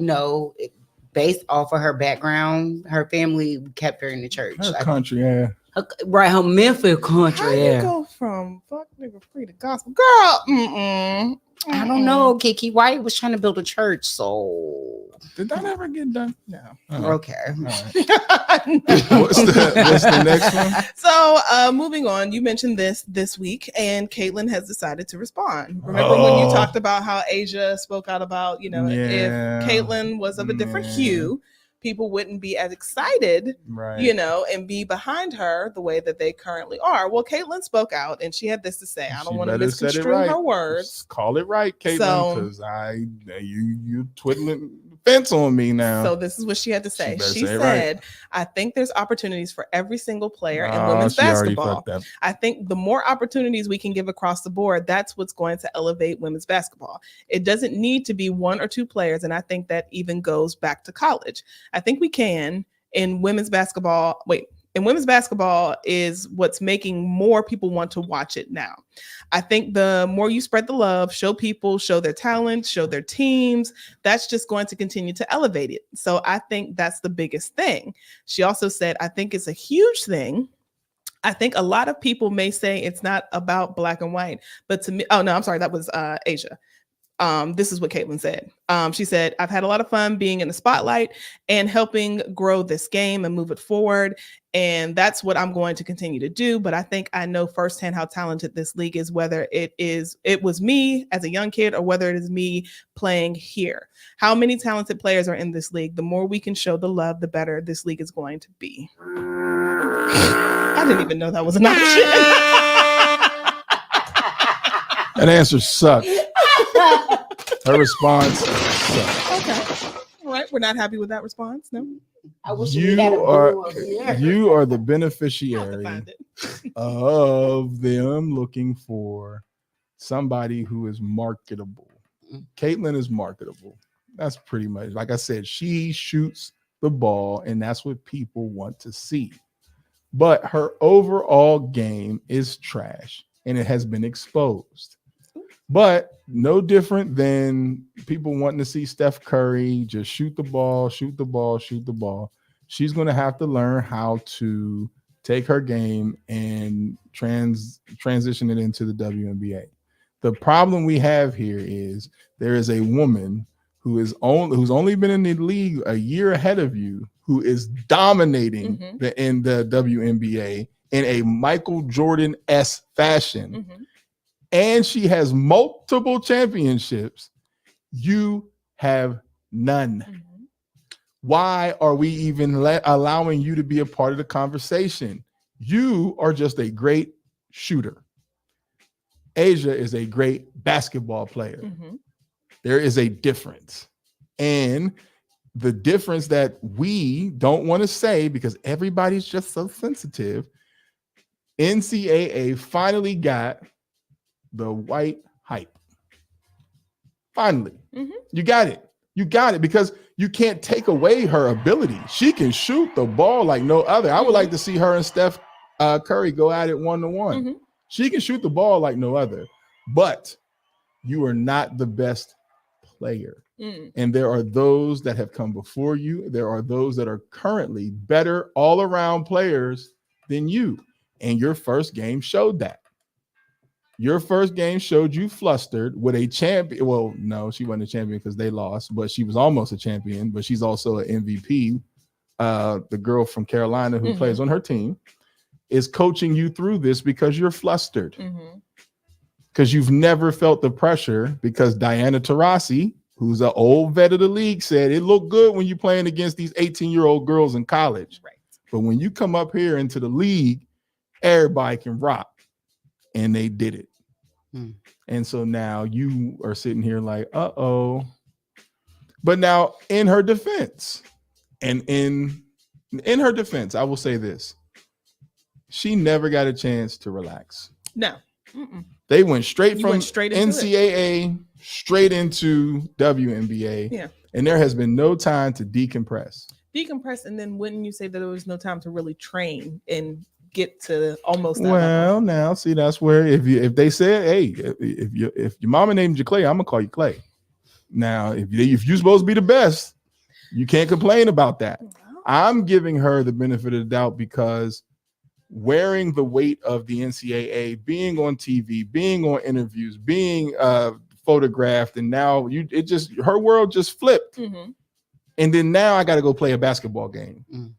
based off of her background, her family kept her in the church. Her country, yeah. Her Memphis country. How you go from fuck nigga free to gospel? Girl, I don't know. Kiki White was trying to build a church, so did that ever get done? No. Okay. Right. What's the next one? So moving on, you mentioned this week, and Caitlyn has decided to respond. Remember when you talked about how Asia spoke out about, if Caitlyn was of a different hue, people wouldn't be as excited, and be behind her the way that they currently are. Well, Caitlyn spoke out, and she had this to say. I don't want to misconstrue her words. Just call it right, Caitlyn, because you twiddling fence on me now. So this is what she had to say. She said, I think there's opportunities for every single player in women's basketball. I think the more opportunities we can give across the board, that's what's going to elevate women's basketball. It doesn't need to be one or two players. And I think that even goes back to college. I think we can in women's basketball. In women's basketball is what's making more people want to watch it now. I think the more you spread the love, show people, show their talent, show their teams, that's just going to continue to elevate it. So I think that's the biggest thing. She also said, I think it's a huge thing. I think a lot of people may say it's not about black and white, but to me, that was Asia. This is what Caitlyn said. She said, I've had a lot of fun being in the spotlight and helping grow this game and move it forward. And that's what I'm going to continue to do. But I think I know firsthand how talented this league is, whether it was me as a young kid or whether it is me playing here. How many talented players are in this league? The more we can show the love, the better this league is going to be. I didn't even know that was an option. That answer sucked. Her response sucked. Okay. All right. We're not happy with that response. No. I wish you are the beneficiary of them looking for somebody who is marketable. Caitlyn is marketable. That's pretty much, like I said, she shoots the ball, and that's what people want to see. But her overall game is trash, and it has been exposed. But no different than people wanting to see Steph Curry just shoot the ball, shoot the ball, shoot the ball. She's going to have to learn how to take her game and transition it into the WNBA. The problem we have here is there is a woman who's only been in the league a year ahead of you, who is dominating in the WNBA in a Michael Jordan-esque fashion. And she has multiple championships. You have none. Why are we even allowing you to be a part of the conversation? You are just a great shooter. Asia is a great basketball player. There is a difference. And the difference that we don't want to say, because everybody's just so sensitive, NCAA finally got the white hype. Finally. You got it. You got it, because you can't take away her ability. She can shoot the ball like no other. I would like to see her and Steph Curry go at it 1-to-1. She can shoot the ball like no other, but you are not the best player. And there are those that have come before you. There are those that are currently better all-around players than you. And your first game showed that. Your first game showed you flustered with a champion. Well, no, she wasn't a champion because they lost, but she was almost a champion. But she's also an MVP. The girl from Carolina who plays on her team is coaching you through this because you're flustered. Because you've never felt the pressure, because Diana Taurasi, who's an old vet of the league, said it looked good when you're playing against these 18-year-old girls in college. But when you come up here into the league, everybody can rock. And they did it. And so now you are sitting here like, uh-oh. But now in her defense, and in her defense, I will say this. She never got a chance to relax. No. They went straight from NCAA straight into WNBA. Yeah. And there has been no time to decompress. And then wouldn't you say that there was no time to really train and get to almost that well level? Now see, that's where if they said, hey, if your mama named you Clay, I'm gonna call you Clay. Now if you're supposed to be the best, you can't complain about that. I'm giving her the benefit of the doubt because wearing the weight of the NCAA, being on TV, being on interviews, being photographed, and now her world just flipped. And then now I got to go play a basketball game.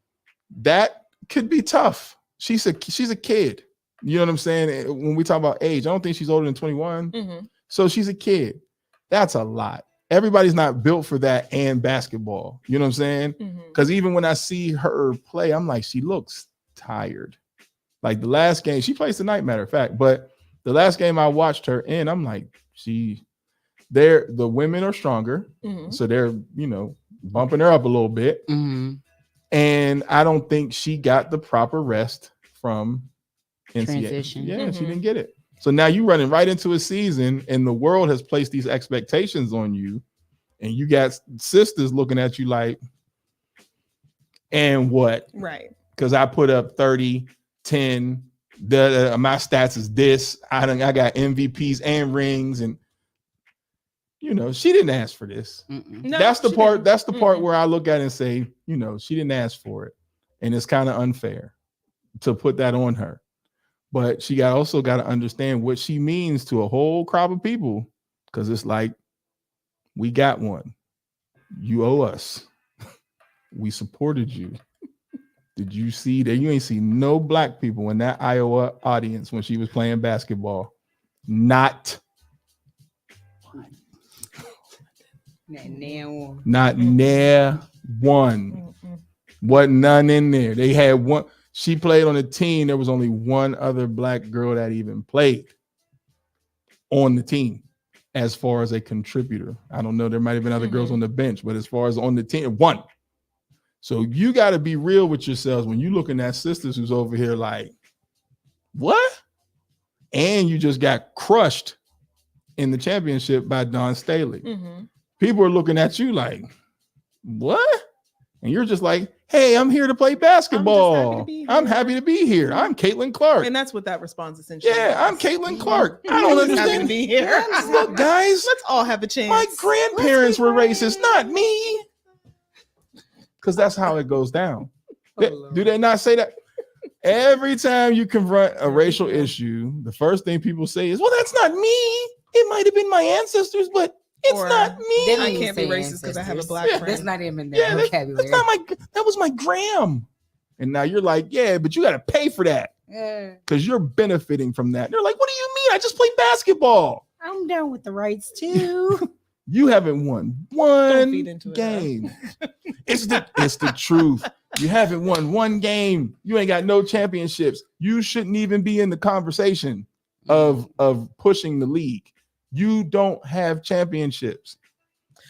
That could be tough. She's a kid. You know what I'm saying? When we talk about age, I don't think she's older than 21. So she's a kid. That's a lot. Everybody's not built for that and basketball. You know what I'm saying? Because even when I see her play, I'm like, she looks tired. Like the last game, she plays tonight, matter of fact, but the last game I watched her in, I'm like, the women are stronger. So they're, bumping her up a little bit. And I don't think she got the proper rest from NCAA. Transition. Yeah, she didn't get it. So now you're running right into a season and the world has placed these expectations on you. And you got sisters looking at you like, and what? Right. Because I put up 30, 10, my stats is this. I got MVPs and rings, and she didn't ask for this. No, that's the part. Didn't. That's the part where I look at it and say, she didn't ask for it, and it's kind of unfair to put that on her. But she also got to understand what she means to a whole crop of people, because it's like, we got one. You owe us. We supported you. Did you see that? You ain't see no black people in that Iowa audience when she was playing basketball. Not near one. Wasn't none in there. They had one. She played on a team. There was only one other black girl that even played on the team as far as a contributor. I don't know. There might have been other girls on the bench, but as far as on the team, one. So you got to be real with yourselves when you're looking at sisters who's over here like, what? And you just got crushed in the championship by Dawn Staley. People are looking at you like, what? And you're just like, hey, I'm here to play basketball. I'm happy to be here. I'm Caitlin Clark. And that's what that response essentially is. I'm Caitlin Clark. I don't understand. Happy to be here. Look, guys. Let's all have a chance. My grandparents were racist, not me. Because that's how it goes down. Do they not say that? Every time you confront a racial issue, the first thing people say is, well, that's not me. It might have been my ancestors, but it's not me. I can't be racist because I have a black friend. That's not even in their vocabulary. That was my gram. And now you're like, yeah, but you got to pay for that. Because you're benefiting from that. And they're like, what do you mean? I just played basketball. I'm down with the rights too. You haven't won one game. It's the truth. You haven't won one game. You ain't got no championships. You shouldn't even be in the conversation of pushing the league. You don't have championships.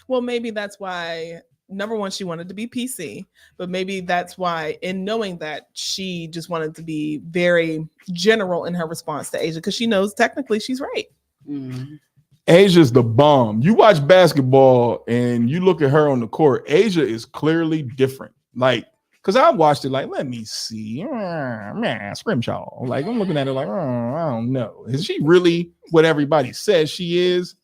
Well, maybe that's why, number one, she wanted to be PC, but maybe that's why, in knowing that, she just wanted to be very general in her response to Asia, because she knows technically she's right. Asia's the bomb. You watch basketball and you look at her on the court. Asia is clearly different. Like, because I watched it like, let me see. Scrimshaw. Like, I'm looking at it like, I don't know. Is she really what everybody says she is?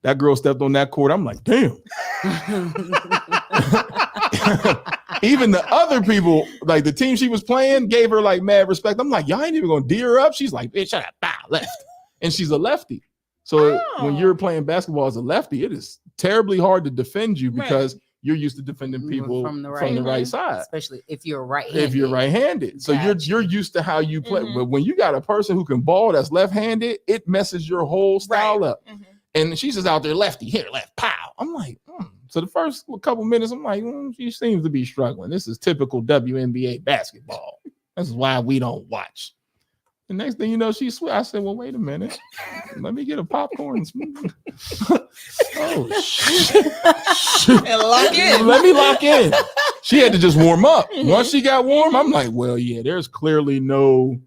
That girl stepped on that court. I'm like, damn. Even the other people, like the team she was playing, gave her like mad respect. I'm like, y'all ain't even gonna D her up. She's like, bitch, shut up, bow, left. And she's a lefty. So when you're playing basketball as a lefty, it is terribly hard to defend you because you're used to defending people from the right side, especially if you're right-handed. So you're used to how you play. But when you got a person who can ball that's left-handed, it messes your whole style up. And she's just out there lefty, here, left, pow. I'm like, So the first couple minutes, I'm like, she seems to be struggling. This is typical WNBA basketball. This is why we don't watch. The next thing you know, she swear. I said, well, wait a minute. Let me get a popcorn. Oh, shit. And lock in. Let me lock in. She had to just warm up. Once she got warm, I'm like, well, yeah, there's clearly no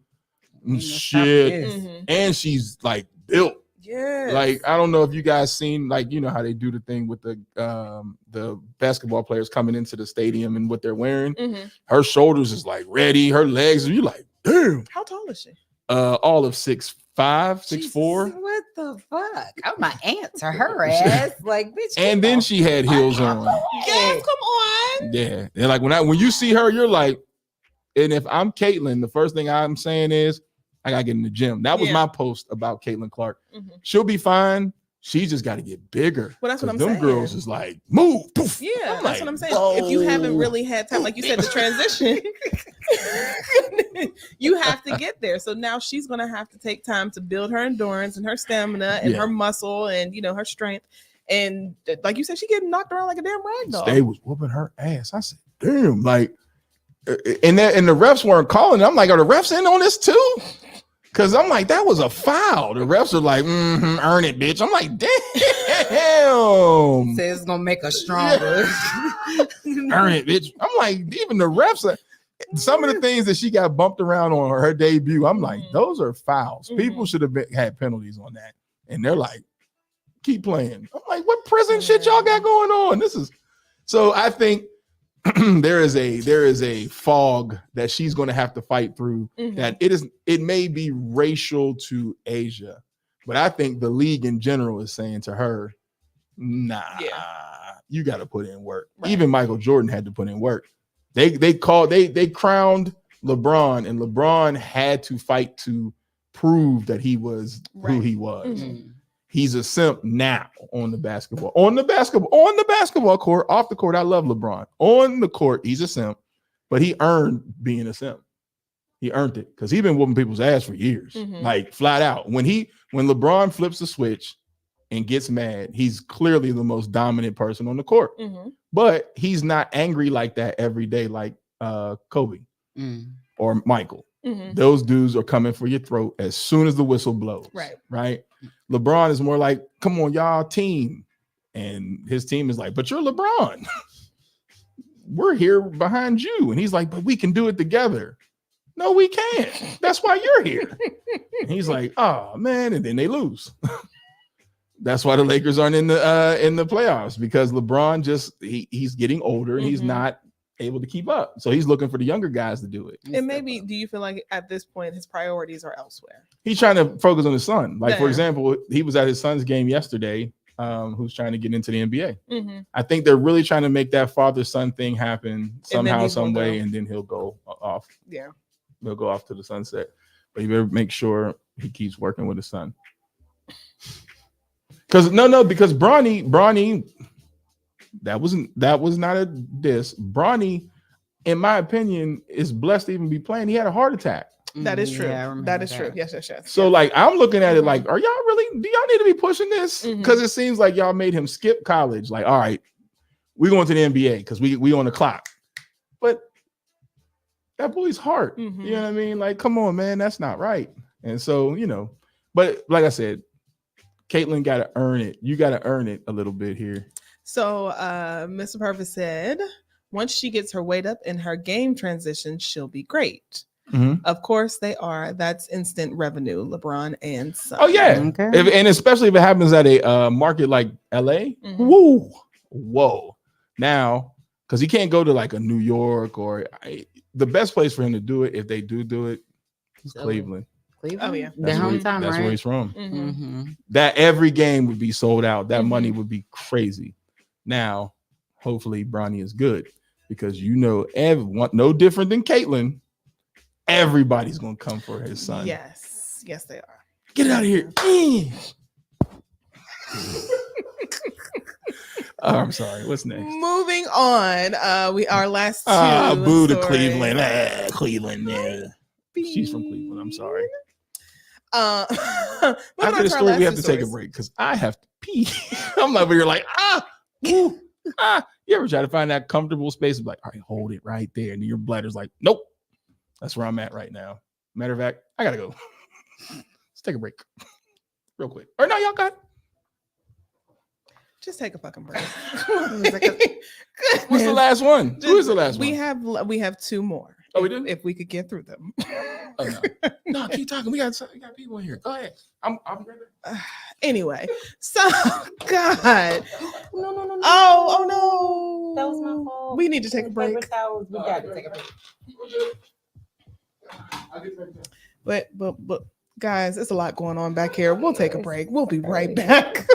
shit. And she's like built. Yeah. Like, I don't know if you guys seen, like, you know how they do the thing with the basketball players coming into the stadium and what they're wearing. Her shoulders is like ready. Her legs, you like, damn. How tall is she? All of 6'5", 6'4". What the fuck? Oh, my aunt to her ass. Like, bitch. And then she had heels on. Yes, come on. Yeah. And like when you see her, you're like, and if I'm Caitlin, the first thing I'm saying is, I gotta get in the gym. That was my post about Caitlin Clark. She'll be fine. She just got to get bigger. Well, that's what I'm saying. saying. Them girls is like, move. Poof. Yeah, that's what I'm saying. Whoa. If you haven't really had time, like you said, the transition, you have to get there. So now she's going to have to take time to build her endurance and her stamina and her muscle and, you know, her strength. And like you said, she getting knocked around like a damn rag doll. They was whooping her ass. I said, damn, like, and the refs weren't calling. I'm like, are the refs in on this too? Because I'm like, that was a foul. The refs are like, earn it, bitch. I'm like, damn. Says it's gonna make us stronger. Earn it, bitch. I'm like, even the refs are, some of the things that she got bumped around on her debut, I'm like, those are fouls. People should have had penalties on that. And they're like, keep playing. I'm like, what prison shit y'all got going on? This is so I think there is a fog that she's going to have to fight through. That it may be racial to Asia, but I think the league in general is saying to her, nah, you got to put in work. Right. Even Michael Jordan had to put in work. They crowned LeBron, and LeBron had to fight to prove that he was who he was. He's a simp now on the basketball court, off the court. I love LeBron. On the court, he's a simp, but he earned being a simp. He earned it because he's been whooping people's ass for years, like flat out. When LeBron flips the switch and gets mad, he's clearly the most dominant person on the court. But he's not angry like that every day, like Kobe or Michael. Those dudes are coming for your throat as soon as the whistle blows. Right. LeBron is more like, come on, y'all, team. And his team is like, but you're LeBron. We're here behind you. And he's like, but we can do it together. No, we can't. That's why you're here. And he's like, oh man, and then they lose. That's why the Lakers aren't in the playoffs, because LeBron he's getting older and he's not able to keep up. So he's looking for the younger guys to do it. And maybe, do you feel like at this point his priorities are elsewhere? He's trying to focus on his son. Like, for example, he was at his son's game yesterday, who's trying to get into the NBA. I think they're really trying to make that father-son thing happen somehow, some way, and then he'll go off. Yeah. He'll go off to the sunset. But you better make sure he keeps working with his son. Because Bronny, that was not a diss. Bronny, in my opinion, is blessed to even be playing. He had a heart attack. That is true. That is true. Yes. So like, I'm looking at it like, do y'all need to be pushing this? Because it seems like y'all made him skip college. Like, all right, we're going to the NBA because we on the clock. But that boy's heart, you know what I mean? Like, come on, man, that's not right. And so, but like I said, Caitlyn got to earn it. You got to earn it a little bit here. So Mr. Purvis said, once she gets her weight up and her game transition, she'll be great. Of course they are. That's instant revenue, LeBron and son. Oh yeah. Okay. And especially if it happens at a market like LA. Whoa. Now, because he can't go to like a New York or the best place for him to do it, if they do it, is Cleveland. Oh yeah, that's where he's from. That every game would be sold out. That money would be crazy. Now, hopefully, Bronny is good, because no different than Caitlyn. Everybody's gonna come for his son. Yes, they are. Get it out of here. I'm sorry. What's next? Moving on. Our last two. Boo to Cleveland. Cleveland. Yeah. She's from Cleveland. I'm sorry. After the story, we have to take a break because I have to pee. I'm over here like, You ever try to find that comfortable space? Like, all right, hold it right there. And your bladder's like, nope. That's where I'm at right now. Matter of fact, I gotta go. Let's take a break real quick. Or no, y'all got. Just take a fucking break. What's the last one? Who is the last one? We have two more. Oh, we do? If we could get through them. Oh no, keep talking. We got people in here. Go ahead. I'll be right back. Anyway, so God. No. Oh no. That was my fault. We need to take a break. We got to take a break. But guys, it's a lot going on back here. We'll take a break. We'll be right back.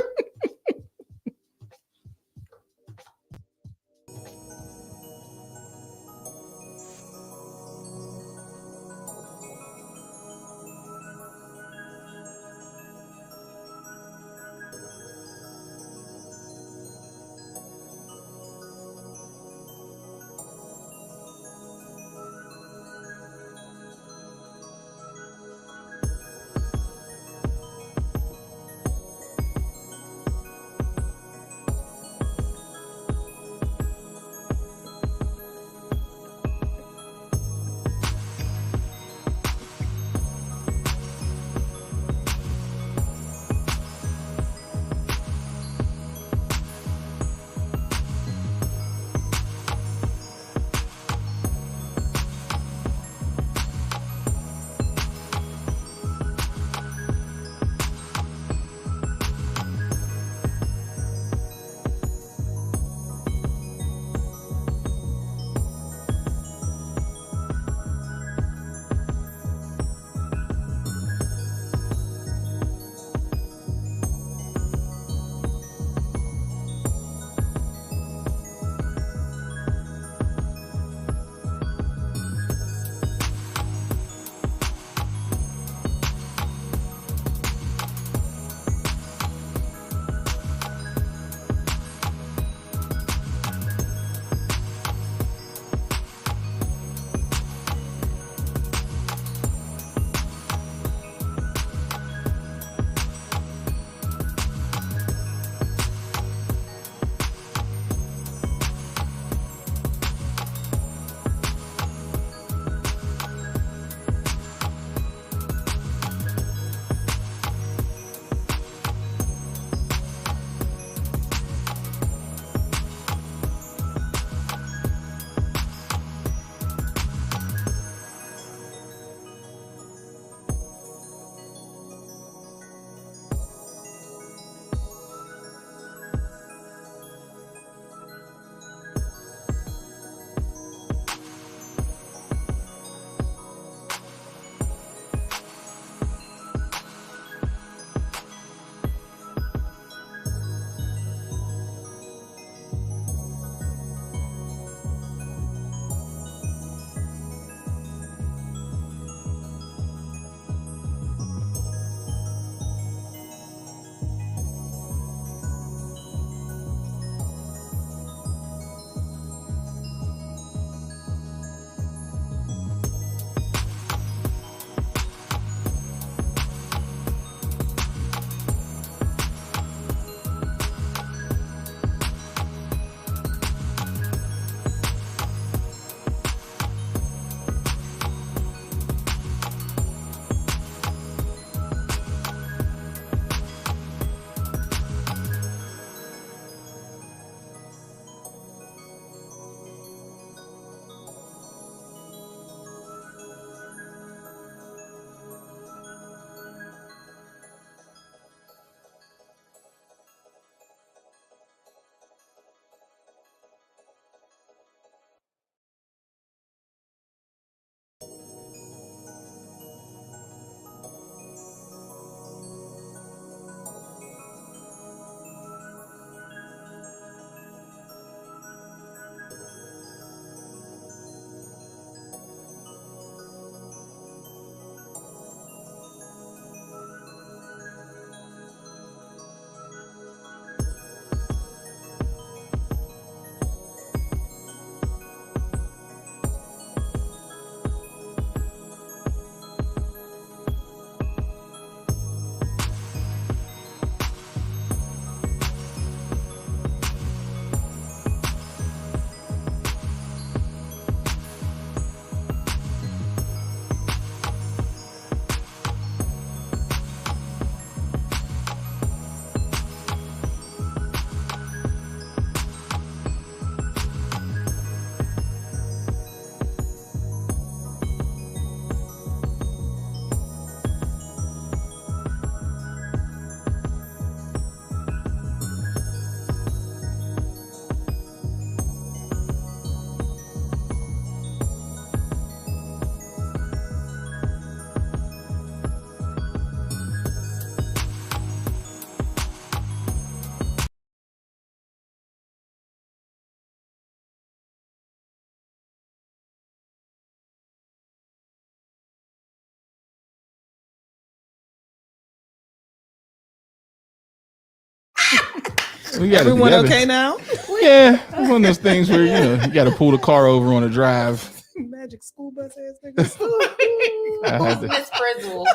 Everyone okay now? Yeah, it's one of those things where you got to pull the car over on a drive. Magic school bus ass niggas. Who's Miss Frizzle?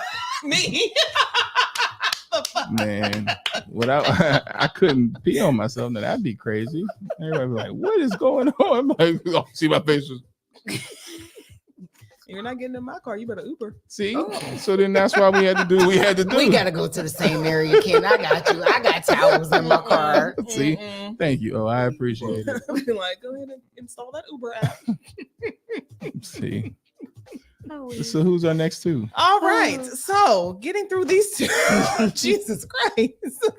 Me. Man, I couldn't pee on myself. Now that'd be crazy. Everybody be like, "What is going on?" I'm like, see my face was. You're not getting in my car. You better Uber. See, so then that's why we had to do what we had to do. We gotta go to the same area, Ken. I got you. I got towels in my car. See, thank you. Oh, I appreciate it. Like, go ahead and install that Uber app. See. So who's our next two? All right. So getting through these two. Jesus Christ.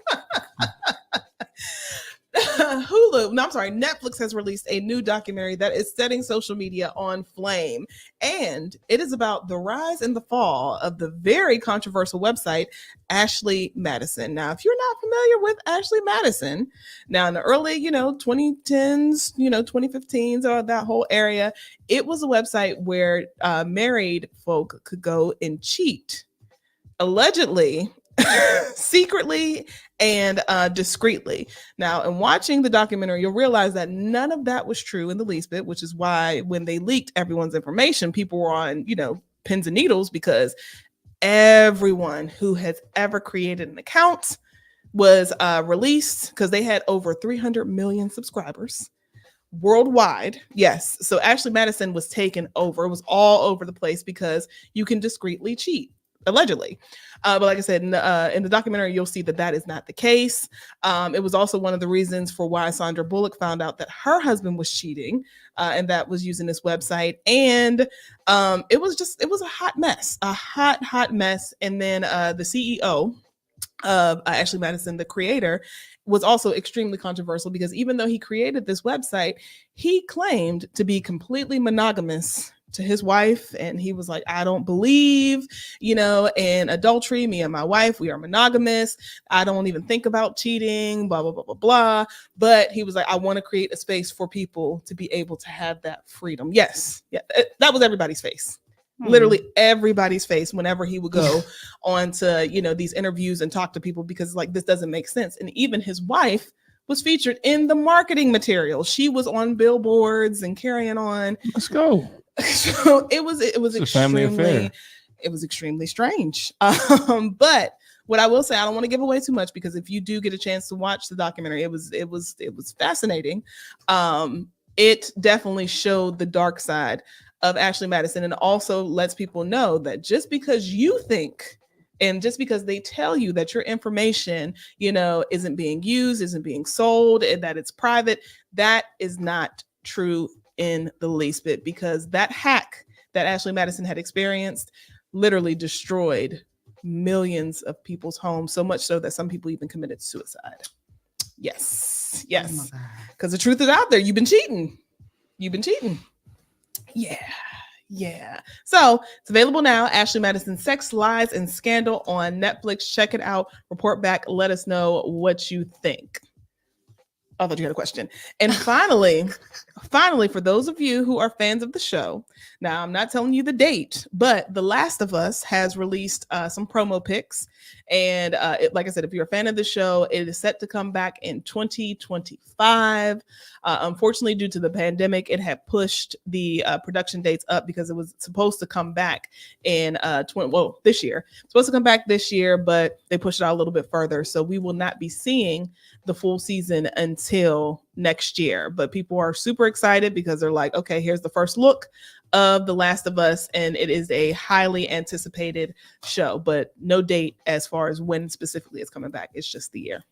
Netflix has released a new documentary that is setting social media on flame. And it is about the rise and the fall of the very controversial website, Ashley Madison. Now, if you're not familiar with Ashley Madison, now in the early, 2010s, 2015s, or that whole area, it was a website where married folk could go and cheat, allegedly, secretly and discreetly. Now, in watching the documentary, you'll realize that none of that was true in the least bit, which is why when they leaked everyone's information, people were on, pins and needles, because everyone who has ever created an account was released, because they had over 300 million subscribers worldwide. Yes. So Ashley Madison was taken over. It was all over the place because you can discreetly cheat, allegedly. But like I said, in the documentary, you'll see that is not the case. It was also one of the reasons for why Sandra Bullock found out that her husband was cheating, and that was using this website. And it was a hot mess, hot mess. And then the CEO of Ashley Madison, the creator, was also extremely controversial, because even though he created this website, he claimed to be completely monogamous to his wife, and he was like, I don't believe in adultery. Me and my wife, we are monogamous. I don't even think about cheating, blah blah blah blah blah. But he was like, I want to create a space for people to be able to have that freedom. Yes, yeah, that was everybody's face. Literally everybody's face whenever he would go on to these interviews and talk to people, because like, this doesn't make sense. And even his wife was featured in the marketing material. She was on billboards and carrying on. Let's go. So it was extremely, family affair. It was extremely strange. But what I will say, I don't want to give away too much, because if you do get a chance to watch the documentary, it was fascinating. It definitely showed the dark side of Ashley Madison, and also lets people know that just because you think, and just because they tell you that your information, isn't being used, isn't being sold, and that it's private, that is not true in the least bit, because that hack that Ashley Madison had experienced literally destroyed millions of people's homes, so much so that some people even committed suicide. Yes, because the truth is out there. You've been cheating. Yeah. So it's available now. Ashley Madison, Sex, Lies, and Scandal on Netflix. Check it out. Report back. Let us know what you think. I thought you had a question. And finally, for those of you who are fans of the show, now I'm not telling you the date, but The Last of Us has released some promo pics. And like I said, if you're a fan of the show, it is set to come back in 2025. Unfortunately, due to the pandemic, it had pushed the production dates up, because it was supposed to come back in this year. It's supposed to come back this year, but they pushed it out a little bit further. So we will not be seeing the full season until next year. But people are super excited, because they're like, okay, here's the first look of The Last of Us, and it is a highly anticipated show, but no date as far as when specifically it's coming back. It's just the year.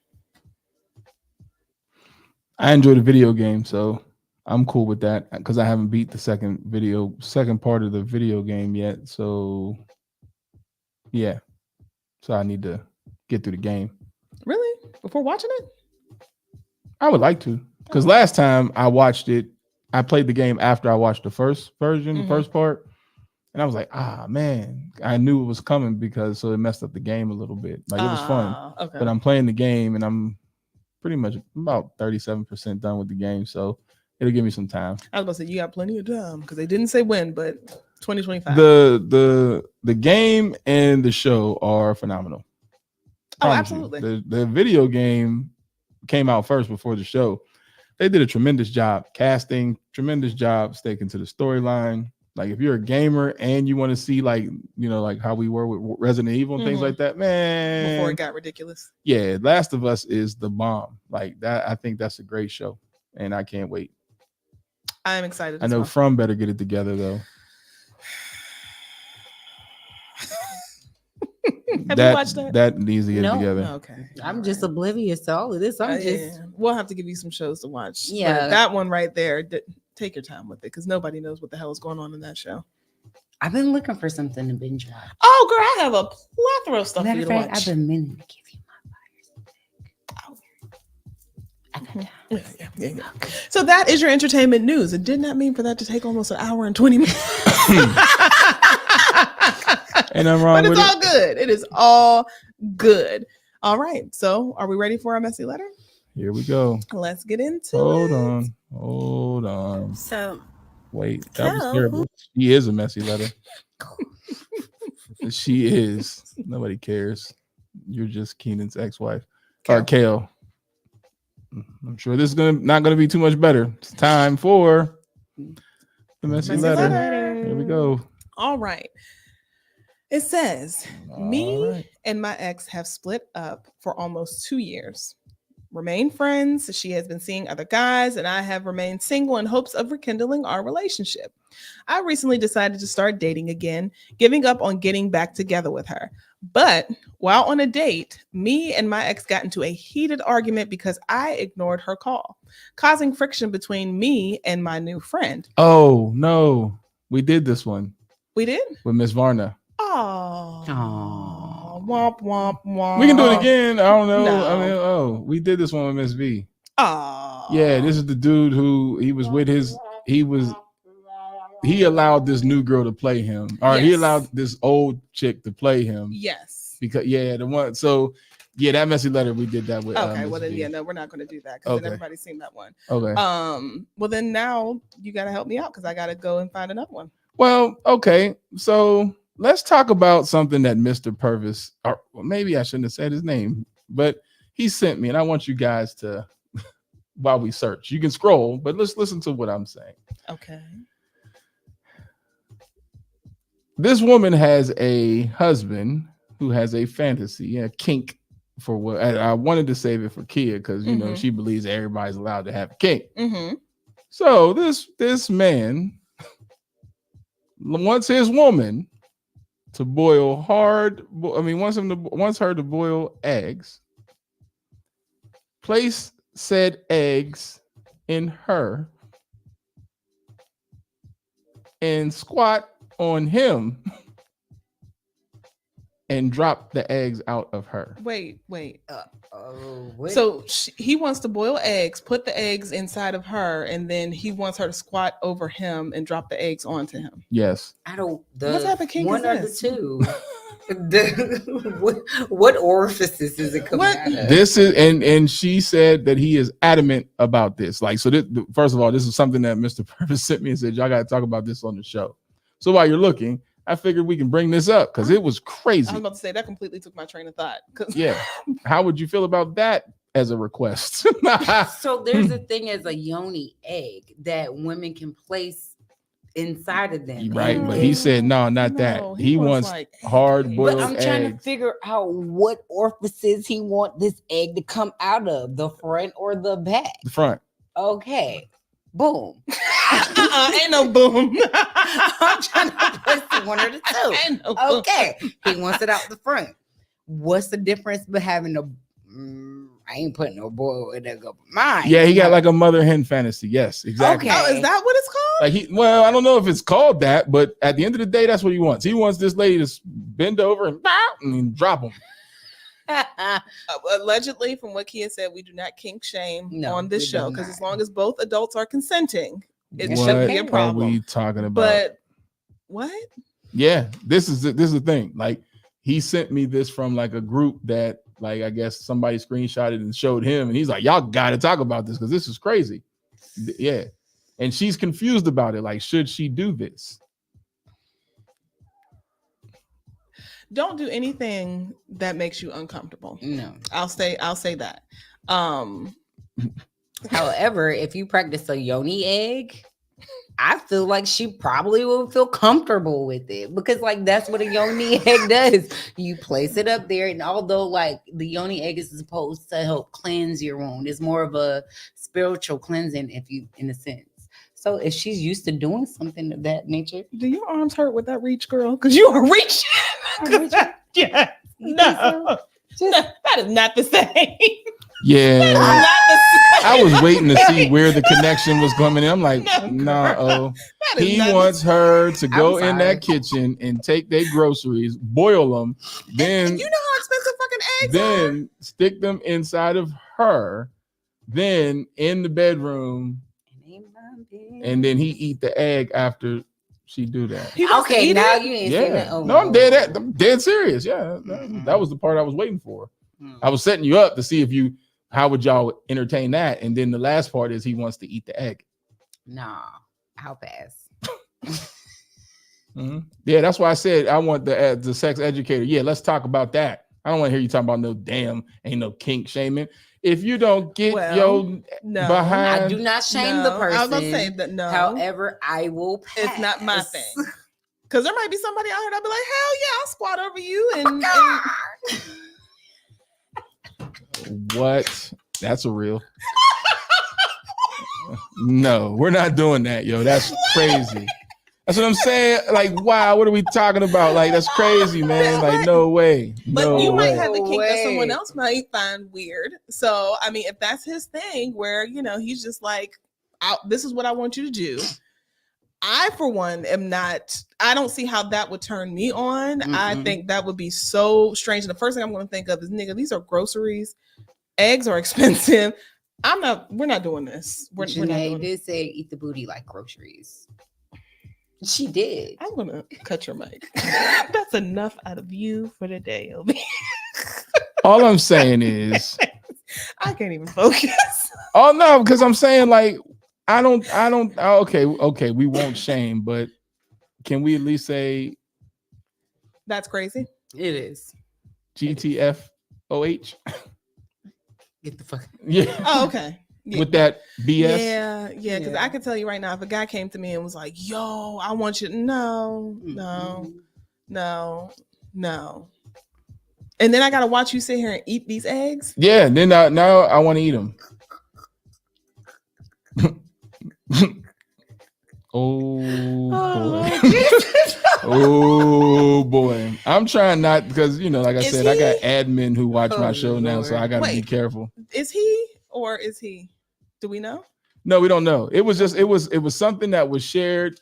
I enjoy the video game, so I'm cool with that, because I haven't beat the second part of the video game yet. So yeah, so I need to get through the game. Really? Before watching it? I would like to, because last time I watched it, I played the game after I watched the first version, the first part, and I was like, man, I knew it was coming, because so it messed up the game a little bit. Like, it was fun, okay. But I'm playing the game, and I'm pretty much about 37% done with the game, so it'll give me some time. I was about to say, you got plenty of time, because they didn't say when, but 2025. The game and the show are phenomenal. Oh, absolutely. The video game, came out first before the show. They did a tremendous job casting, tremendous job sticking to the storyline. Like if you're a gamer and you want to see like, you know, like how we were with Resident Evil and things like that, man. Before it got ridiculous. Yeah, Last of Us is the bomb. Like that, I think that's a great show, and I can't wait. I am excited. I know From better get it together though. Have you watched that? That needs to get together. Okay. I'm just oblivious to all of this. We'll have to give you some shows to watch. Yeah. But that one right there, take your time with it because nobody knows what the hell is going on in that show. I've been looking for something to binge watch. Oh, girl, I have a plethora of stuff for you to watch. I've been meaning to give you my buyer's pick. Yeah. So that is your entertainment news. It did not mean for that to take almost an hour and 20 minutes. And I'm wrong. But it's all good. It is all good. All right. So are we ready for our messy letter? Here we go. Let's get into it. Hold on. So wait, that was terrible. She is a messy letter. She is. Nobody cares. You're just Keenan's ex-wife. Or Kale. I'm sure this is not gonna be too much better. It's time for the messy letter. Here we go. All right. It says, me and my ex have split up for almost 2 years. Remain friends. She has been seeing other guys, and I have remained single in hopes of rekindling our relationship. I recently decided to start dating again, giving up on getting back together with her. But while on a date, me and my ex got into a heated argument because I ignored her call, causing friction between me and my new friend. Oh, no. We did this one. We did? With Miss Varna. Oh. Womp, womp, womp. We can do it again. I don't know. No. I mean, we did this one with Miss V. Oh. Yeah, this is the dude who he was with he allowed this new girl to play him. Or he allowed this old chick to play him. Yes. Because the one. So that messy letter, we did that with okay, Ms. V. no, we're not going to do that because then everybody's seen that one. Okay. Well then now you got to help me out because I got to go and find another one. Well, okay. So let's talk about something that Mr. Purvis, or maybe I shouldn't have said his name, but he sent me, and I want you guys to, while we search, you can scroll, but let's listen to what I'm saying. Okay. This woman has a husband who has a fantasy, a kink for what I wanted to save it for Kia because you know she believes everybody's allowed to have a kink. So this man wants his woman to boil wants her to boil eggs, place said eggs in her, and squat on him and drop the eggs out of her. Wait. So he wants to boil eggs, put the eggs inside of her, and then he wants her to squat over him and drop the eggs onto him. Yes. I don't. What type of kink one is this? Or the two. What orifices is it coming out of? This is and she said that he is adamant about this. Like, so first of all, this is something that Mr. Purvis sent me and said, y'all got to talk about this on the show. So while you're looking, I figured we can bring this up because it was crazy. I was about to say that completely took my train of thought. Yeah. How would you feel about that as a request? So there's a thing as a yoni egg that women can place inside of them. Right. But he said, no, not that. He wants like hard boiled eggs. But I'm trying to figure out what orifices he want this egg to come out of, the front or the back. The front. Okay. Boom. Ain't no boom. I'm trying to place one or the two. Ain't no boom. Okay. He wants it out the front. What's the difference between having I ain't putting no boiled egg up mine. Yeah, he got like a mother hen fantasy. Yes, exactly. Okay. Oh, is that what it's called? Like I don't know if it's called that, but at the end of the day, that's what he wants. He wants this lady to bend over and drop him. Allegedly, from what Kia said, we do not kink shame on this show because as long as both adults are consenting, it shouldn't be a problem. What are we talking about? But what? Yeah, this is the thing. Like he sent me this from like a group that like I guess somebody screenshotted and showed him, and he's like, "Y'all got to talk about this because this is crazy." Yeah, and she's confused about it. Like, should she do this? Don't do anything that makes you uncomfortable. No, I'll say that. However, if you practice a yoni egg, I feel like she probably will feel comfortable with it because, like, that's what a yoni egg does. You place it up there, and although, like, the yoni egg is supposed to help cleanse your wound, it's more of a spiritual cleansing, if you, in a sense. So, if she's used to doing something of that nature, do your arms hurt with that reach, girl? Because you are reaching. Yeah, no, that is not the same. Yeah, I was waiting to see where the connection was coming in. I'm like, no, he wants her to go in that kitchen and take their groceries, boil them, then you know how expensive fucking eggs then stick them inside of her, then in the bedroom, and then he eat the egg after she do that. Okay, now you ain't saying that. Oh, no, I'm dead serious. Yeah, that was the part I was waiting for. I was setting you up to see if how would y'all entertain that? And then the last part is he wants to eat the egg. Nah, I'll pass. Mm-hmm. Yeah, that's why I said I want the sex educator. Yeah, let's talk about that. I don't want to hear you talking about ain't no kink shaming. If you don't get behind, I do not shame the person. I was gonna say that no. However, I will pass. It's not my thing. Because there might be somebody out here that'll be like, hell yeah, I'll squat over you and what? That's a real. No, we're not doing that, yo. That's crazy. That's what I'm saying. Like, wow, what are we talking about? Like, that's crazy, man. Like, no way. But you might have the kink that someone else might find weird. So, I mean, if that's his thing, where he's just like, this is what I want you to do. I, for one, am not. I don't see how that would turn me on. Mm-hmm. I think that would be so strange. And the first thing I'm going to think of is, nigga, these are groceries. Eggs are expensive. We're not doing this. We're not doing did say eat the booty like groceries. She did. I'm going to cut your mic. That's enough out of you for the day, Obi. All I'm saying is, I can't even focus. Oh no, because I'm saying like. I don't. Okay, we won't shame, but can we at least say that's crazy? It is. GTFOH. Get the fuck. Yeah. Oh, okay. Yeah. With that BS. Yeah. Because I can tell you right now, if a guy came to me and was like, "Yo, I want you," no. And then I gotta watch you sit here and eat these eggs. Yeah. Then now I want to eat them. Oh boy. I'm trying not because like I said, I got admin who watch my show now, so I gotta be careful. Is he or is he? Do we know? No, we don't know. It was something that was shared.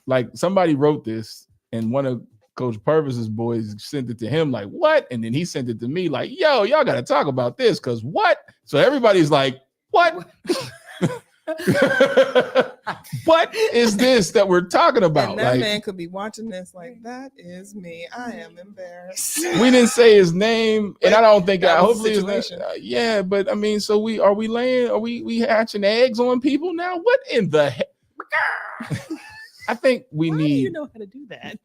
Like somebody wrote this, and one of Coach Purvis's boys sent it to him, like, what? And then he sent it to me, like, yo, y'all gotta talk about this, because what? So everybody's like, what? What is this that we're talking about? And that man could be watching this like, that is me. I am embarrassed. We didn't say his name, and I don't think hopefully it's yeah, but I mean, so we hatching eggs on people now? What in the heck? I think we need. Do you know how to do that?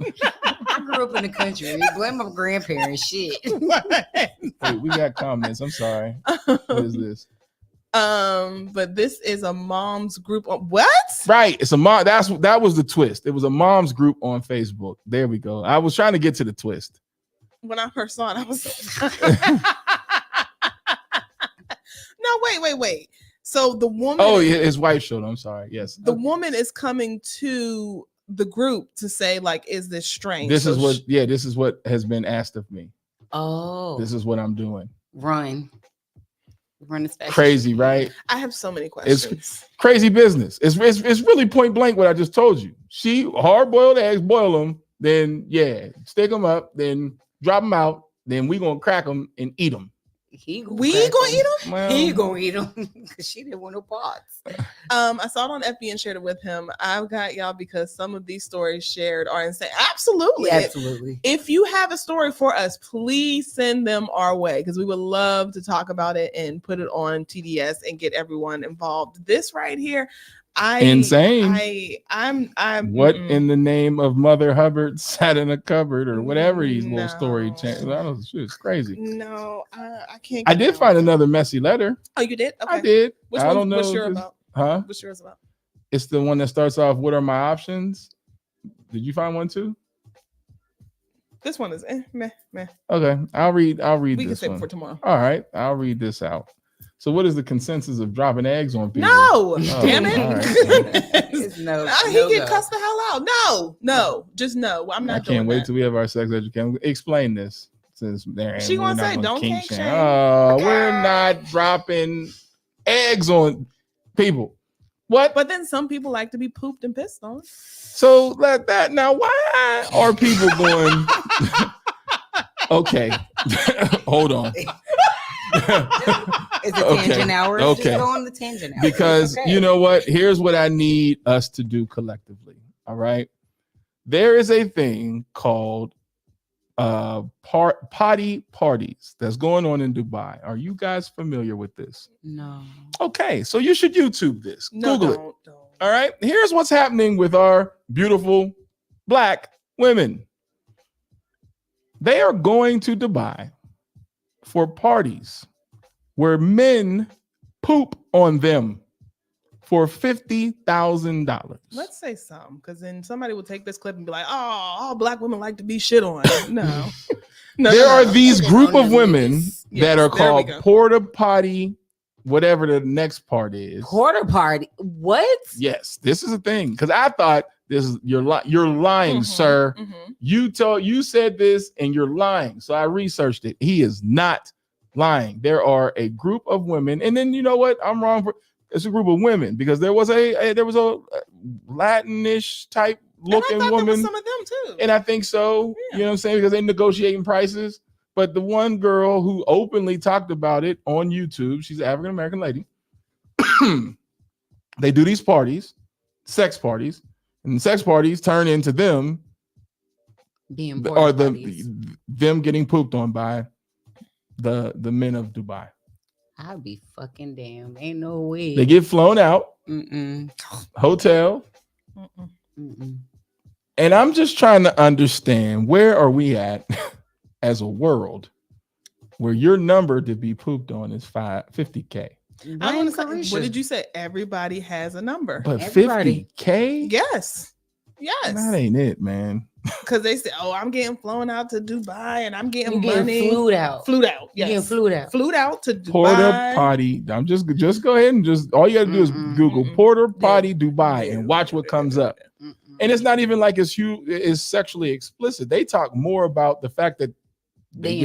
I grew up in the country. Blame my grandparents. Shit. Wait, we got comments. I'm sorry. What is this? But this is a mom's group on what? Right. It's a mom. That was the twist. It was a mom's group on Facebook. There we go. I was trying to get to the twist. When I first saw it, I was no, wait. So the woman. Oh, his wife showed. I'm sorry. Yes. The woman is coming to the group to say, like, is this strange? This is what has been asked of me. Oh. This is what I'm doing. Run as fast. Crazy, right? I have so many questions. It's crazy business. It's really point blank what I just told you. She hard-boiled eggs, boil them, then stick them up, then drop them out, then we gonna crack them and eat them. We gonna eat them? Well, he gonna eat them because she didn't want no parts. I saw it on FB and shared it with him. I've got y'all because some of these stories shared are insane. Absolutely. If you have a story for us, please send them our way because we would love to talk about it and put it on TDS and get everyone involved. This right here, insane. I'm what in the name of Mother Hubbard sat in a cupboard or whatever these little story it's crazy. No, I can't. I did find another messy letter. Oh, you did? Okay. I did. Which I one? don't know. What's yours about? Huh? What's yours about? It's the one that starts off. What are my options? Did you find one too? This one is meh. Okay, I'll read. We can this save one it for tomorrow. All right, I'll read this out. So, what is the consensus of dropping eggs on people? No, damn it! Right. He get cussed the hell out. No, just no. I'm not. I can't wait till we have our sex education. Explain this, since there. She gonna say, "Don't kink shame." Oh, we're not dropping eggs on people. What? But then some people like to be pooped and pissed on. So let that now. Why are people going? Okay, hold on. It's a tangent hour. Okay. Just go on the tangent hour. Because you know what? Here's what I need us to do collectively. All right. There is a thing called potty parties that's going on in Dubai. Are you guys familiar with this? No. Okay, so you should YouTube this. No, Google don't. it. All right. Here's what's happening with our beautiful Black women. They are going to Dubai for parties where men poop on them for $50,000. Let's say something, because then somebody will take this clip and be like, "Oh, all Black women like to be shit on." No, there are these group of women that are called porta potty, whatever the next part is. Porta party? What? Yes, this is a thing. Because I thought this is you're lying, sir. You said this and you're lying. So I researched it. He is not lying. There are a group of women, and then you know what? I'm wrong for. It's a group of women because there was a Latinish type looking woman. There was some of them too. And I think so. Yeah. You know what I'm saying? Because they're negotiating prices. But the one girl who openly talked about it on YouTube, she's an African American lady. They do these parties, sex parties, and sex parties turn into them being them getting pooped on by the men of Dubai. I'll be fucking damned. Ain't no way. They get flown out, hotel. And I'm just trying to understand, where are we at as a world where your number to be pooped on is $50K? What did you say? Everybody has a number. But $50K? Yes. That ain't it, man. Because they say, "Oh, I'm getting flown out to Dubai and I'm getting money." Flued out. Yes. Getting flued out to Dubai. Porta potty. I'm just go ahead and all you gotta do is Google porta potty Dubai and watch what comes up. And it's not even like it's sexually explicit. They talk more about the fact that they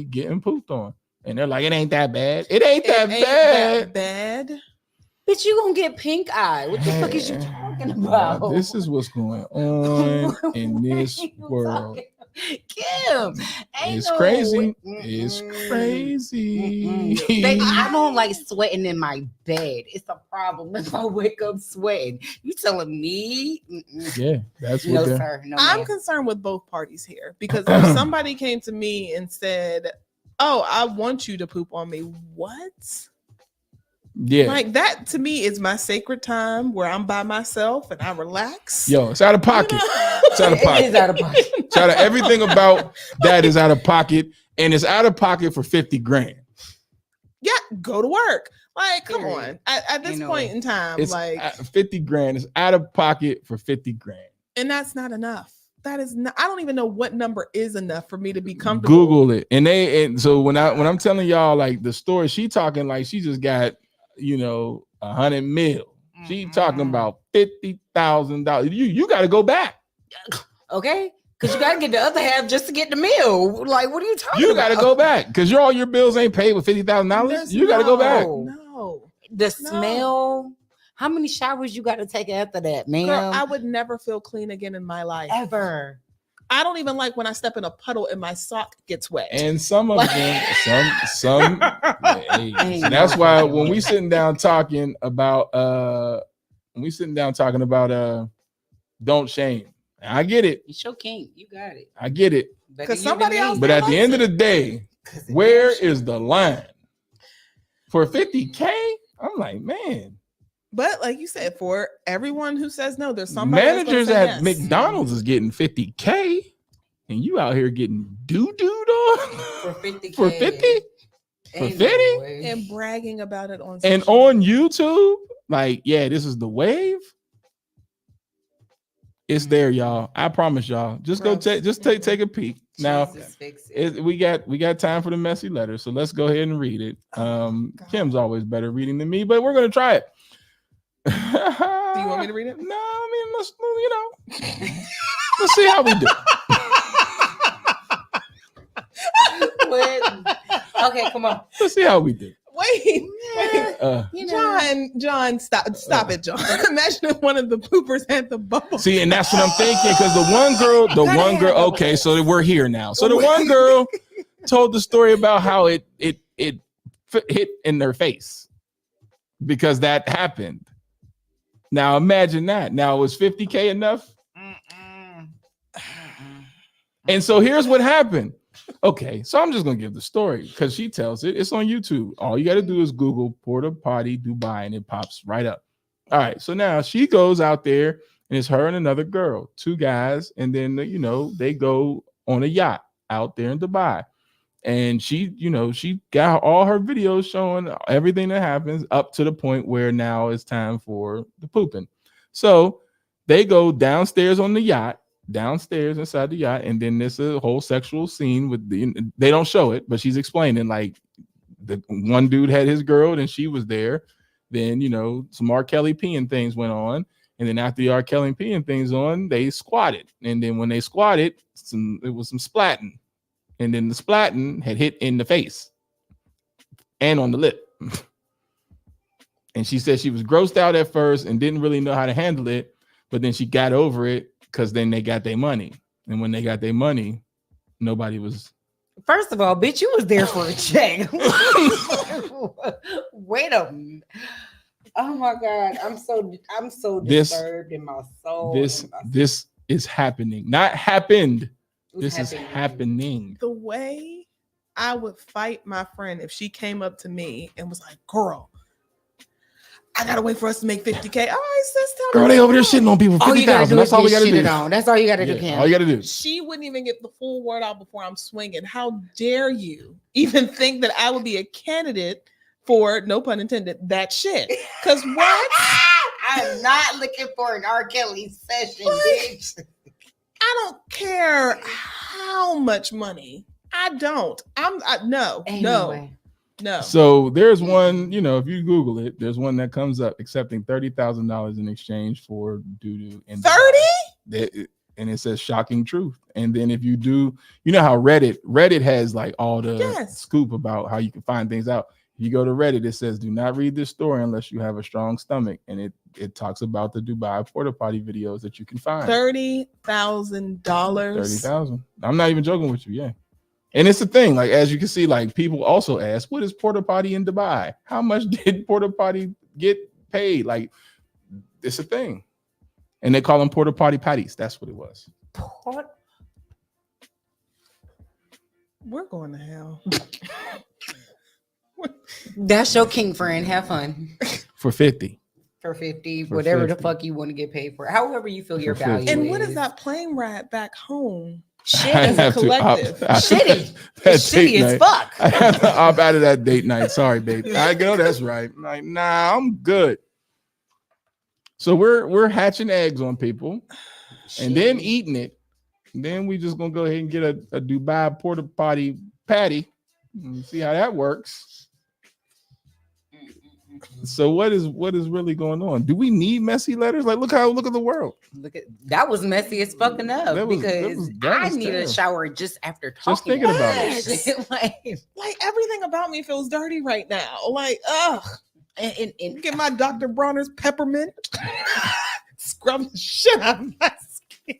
getting pooped on. And they're like, it ain't that bad. It ain't that bad. Bitch, you gonna get pink eye. What the fuck is you talking about? This is what's going on in this world. Kim, it's crazy. It's crazy. I don't like sweating in my bed. It's a problem if I wake up sweating. You telling me? Yeah, that's no, what sir. No, I'm concerned with both parties here, because if somebody came to me and said, "Oh, I want you to poop on me," what? Yeah, like that to me is my sacred time where I'm by myself and I relax. Yo, it's out of pocket. It's out of pocket. It is out of pocket. It's out of everything about that is out of pocket, and it's out of pocket for $50,000. Yeah, go to work. Like, come on. At this point in time, it's like $50,000 is out of pocket for $50,000, and that's not enough. That is not. I don't even know what number is enough for me to be comfortable. Google it, and so when I'm telling y'all like the story, she talking like she just got 100 mil. She talking about $50,000. You got to go back. Okay, because you got to get the other half just to get the meal. Like, what are you talking about? You got to go back because all your bills ain't paid with $50,000. You got to go back. No, the smell. How many showers you got to take after that, man? Girl, I would never feel clean again in my life. Ever. I don't even like when I step in a puddle and my sock gets wet. And some of them, some. Hey, that's why when we sitting down talking about, don't shame. I get it. You sure can't. You got it. I get it. Because somebody else. But at the end of the day, where is the line for $50K? I'm like, man. But like you said, for everyone who says no, there's somebody managers at yes. McDonald's is getting $50K, and you out here getting doo-dooed on for $50K. For 50? For 50? And bragging about it on and on YouTube. Like, yeah, this is the wave. It's there, y'all. I promise y'all. Just go take a peek. Now, we got time for the messy letter, so let's go ahead and read it. Kim's always better reading than me, but we're gonna try it. Do you want me to read it? No, I mean, let's see how we do. Okay, come on. Let's see how we do. Wait. John, stop it, John. Imagine if one of the poopers had the bubble. See, and that's what I'm thinking, because the one girl. Okay, so we're here now. So the one girl told the story about how it hit in their face because that happened. Now imagine that. Now was $50K enough? And so here's what happened. Okay, so I'm just gonna give the story because she tells it. It's on YouTube. All you got to do is Google porta potty Dubai, and it pops right up. All right, so now she goes out there, and it's her and another girl, 2 guys, and then they go on a yacht out there in Dubai, and she got all her videos showing everything that happens up to the point where now it's time for the pooping. So they go downstairs on the yacht. Downstairs inside the yacht, and then there's a whole sexual scene with they don't show it, but she's explaining like the one dude had his girl and she was there. Then some R. Kelly peeing things went on, and then after the R. Kelly peeing things on, they squatted, and then when they squatted, it was some splatting, and then the splatting had hit in the face and on the lip. And she said she was grossed out at first and didn't really know how to handle it, but then she got over it. Because then they got their money. And when they got their money, nobody was. First of all, bitch, you was there for a check. Wait a minute. Oh my God. I'm so disturbed in my soul. This is happening. Not happened. This is happening. The way I would fight my friend if she came up to me and was like, girl, I gotta wait for us to make $50K. All right, sis, girl, they over there shitting on people. 50,000. That's all we gotta do. That's all you gotta do, Kim. All you gotta do. She wouldn't even get the full word out before I'm swinging. How dare you even think that I would be a candidate for, no pun intended, that shit? Because what? I'm not looking for an R. Kelly session, bitch. I don't care how much money. I don't. No. So there's one, if you Google it, there's one that comes up accepting $30,000 in exchange for doo-doo. 30? And it says shocking truth. And then if you do, how Reddit has like all the scoop about how you can find things out. If you go to Reddit, it says, do not read this story unless you have a strong stomach. And it talks about the Dubai porta potty videos that you can find. $30,000. $30,000. I'm not even joking with you. Yeah. And it's the thing, like, as you can see, like, people also ask, what is porta potty in Dubai? How much did porta potty get paid? Like, it's a thing. And they call them porta potty patties. That's what it was. We're going to hell. That's your king friend. Have fun. For 50. For 50, whatever 50. The fuck you want to get paid for. However you feel your value is. And what is that plane ride back home? Shit as a collective. Shitty. It's shitty as fuck. I have to opt out of that date night. Sorry, babe. I go, that's right. I'm like, nah, I'm good. So we're hatching eggs on people and then eating it. And then we just gonna go ahead and get a Dubai porta potty patty and see how that works. So what is really going on? Do we need messy letters? Like, look at the world. Look at that was messy as fucking enough because I need a shower just after talking. Just thinking about it. like everything about me feels dirty right now. Like, ugh. And get my Dr. Bronner's peppermint. Scrub the shit out of my skin.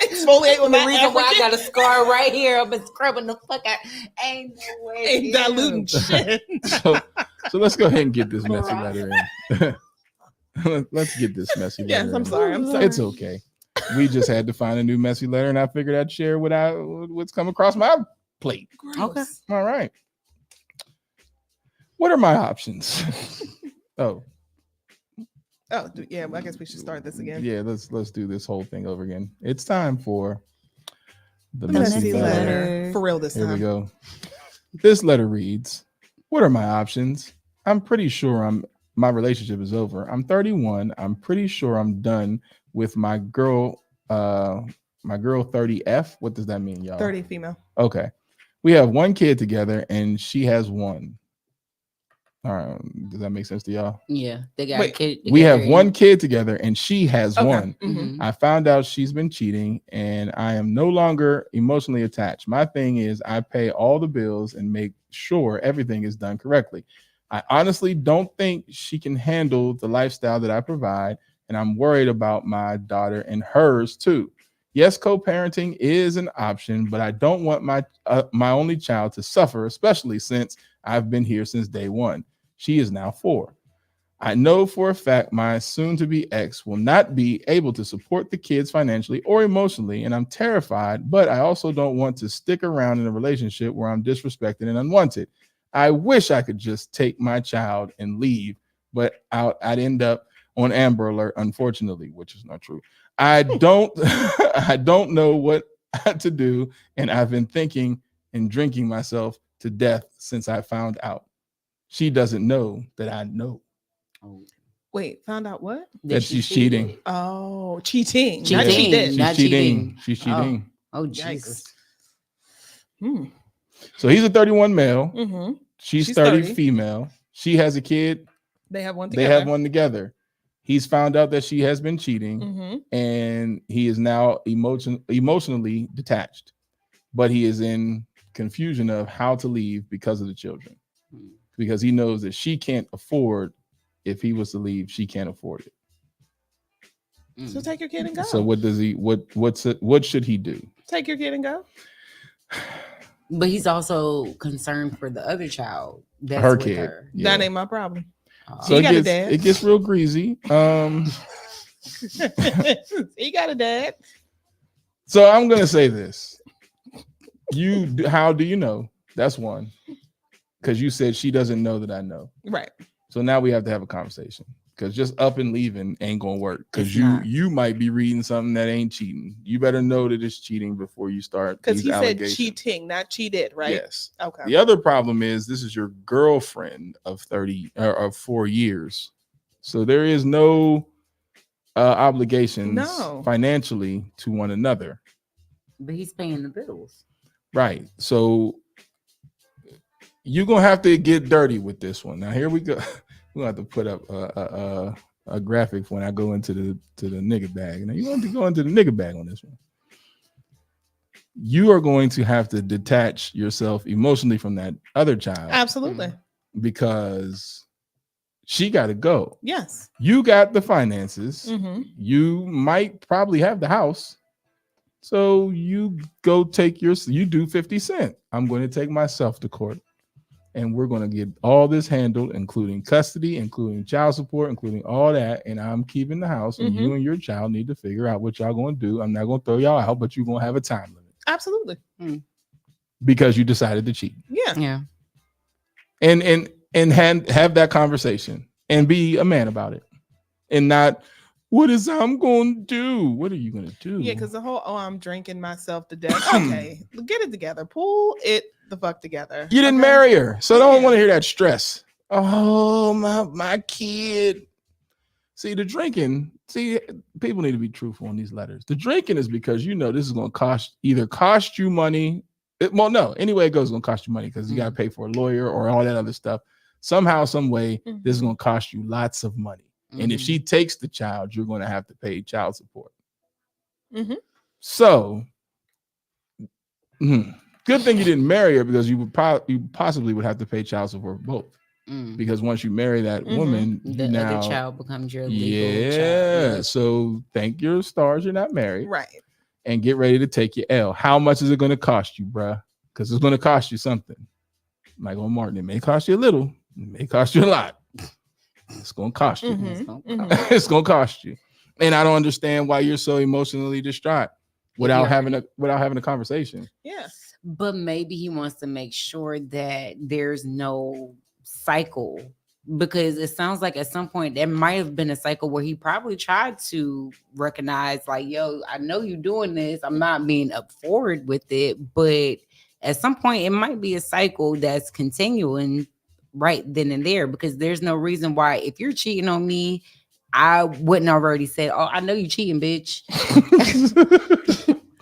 Exfoliate with the reason why I got a scar right here. I've been scrubbing the fuck out. Ain't no way. Ain't diluting shit. So let's go ahead and get this messy letter in. Let's get this messy letter. Yes, I'm sorry. It's okay. We just had to find a new messy letter, and I figured I'd share what's come across my plate. Gross. Okay. All right. What are my options? Oh, Oh, yeah. Well, I guess we should start this again. Yeah, let's do this whole thing over again. It's time for the messy letter. letter. For real this time. Here we go. This letter reads, "What are my options? I'm pretty sure my relationship is over. I'm 31. I'm pretty sure I'm done with my girl 30F. What does that mean, y'all? 30 female. Okay. We have one kid together and she has one. Does that make sense to y'all? Yeah. They got a kid together. We have one kid together and she has one. Mm-hmm. I found out she's been cheating and I am no longer emotionally attached. My thing is I pay all the bills and make sure everything is done correctly. I honestly don't think she can handle the lifestyle that I provide, and I'm worried about my daughter and hers too. Yes, co-parenting is an option, but I don't want my only child to suffer, especially since I've been here since day one. She is now 4. I know for a fact my soon-to-be ex will not be able to support the kids financially or emotionally, and I'm terrified, but I also don't want to stick around in a relationship where I'm disrespected and unwanted. I wish I could just take my child and leave, but I'd end up on Amber Alert, unfortunately, which is not true. I don't know what to do, and I've been thinking and drinking myself to death since I found out. She doesn't know that I know." Wait, found out what? That she's cheating. Oh, cheating. Not cheating. She's cheating. She's cheating. Oh, Jesus. So he's a 31 male. Mm-hmm. She's 30 female. She has a kid. They have one together. They have one together. He's found out that she has been cheating, and he is now emotionally detached, but he is in confusion of how to leave because of the children, because he knows that she can't afford. If he was to leave, she can't afford it. So take your kid and go. So what does he? What should he do? Take your kid and go. But he's also concerned for the other child. That's Her with kid. Her. Yeah. That ain't my problem. So it gets real greasy. He got a dad. So I'm gonna say this. How do you know? That's one. Because you said she doesn't know that I know. Right. So now we have to have a conversation. Because just up and leaving ain't gonna work. Because you might be reading something that ain't cheating. You better know that it's cheating before you start. Because he said cheating, not cheated, right? Yes. Okay. The other problem is this is your girlfriend of 4 years. So there is no obligations financially to one another. But he's paying the bills. Right. So you're gonna have to get dirty with this one. Now here we go. We're gonna have to put up a graphic when I go into the nigga bag. Now you want to go into the nigga bag on this one. You are going to have to detach yourself emotionally from that other child. Absolutely. Because she got to go. Yes. You got the finances. Mm-hmm. You might probably have the house. So you go you do 50 Cent. I'm going to take myself to court. And we're going to get all this handled, including custody, including child support, including all that. And I'm keeping the house. And you and your child need to figure out what y'all going to do. I'm not going to throw y'all out, but you're going to have a time limit. Absolutely. Because you decided to cheat. Yeah. Yeah. And have that conversation and be a man about it. And not, what is I'm going to do? What are you going to do? Yeah, because the whole, I'm drinking myself to death. Okay, get it together. Pull it the fuck together. You didn't marry her, so I don't want to hear that stress. Oh, my kid. See, the drinking, people need to be truthful in these letters. The drinking is because this is going to cost you money. Anyway it goes, it's going to cost you money because you got to pay for a lawyer or all that other stuff. Somehow, some way, this is going to cost you lots of money. And if she takes the child, you're going to have to pay child support. So, good thing you didn't marry her because you possibly would have to pay child support for both. Because once you marry that woman, the other child becomes your legal child. Yeah. So thank your stars you're not married. Right. And get ready to take your L. How much is it going to cost you, bruh? Because it's going to cost you something. Michael Martin, it may cost you a little. It may cost you a lot. It's going to cost you. It's going to cost you. And I don't understand why you're so emotionally distraught without having a conversation. Yeah. But maybe he wants to make sure that there's no cycle because it sounds like at some point there might have been a cycle where he probably tried to recognize, like, yo, I know you're doing this. I'm not being up forward with it, but at some point it might be a cycle that's continuing right then and there, because there's no reason why, if you're cheating on me, I wouldn't already say, oh, I know you cheating, bitch.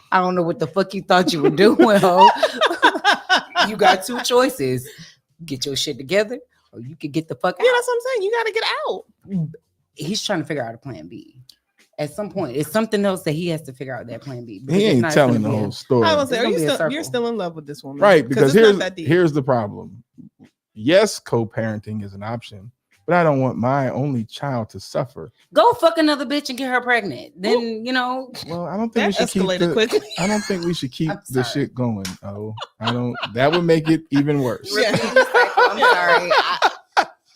I don't know what the fuck you thought you were doing, ho. You got two choices. Get your shit together, or you could get the fuck out. Yeah, that's what I'm saying. You got to get out. He's trying to figure out a plan B. At some point, it's something else that he has to figure out that plan B. He ain't telling the whole story. I was say, you're still in love with this woman, right? Because here's the problem. Yes, co-parenting is an option, but I don't want my only child to suffer. Go fuck another bitch and get her pregnant. Then, you know. Well, I don't think we should keep quickly. I don't think we should keep the shit going. Oh, I don't. That would make it even worse. Yeah. I'm sorry.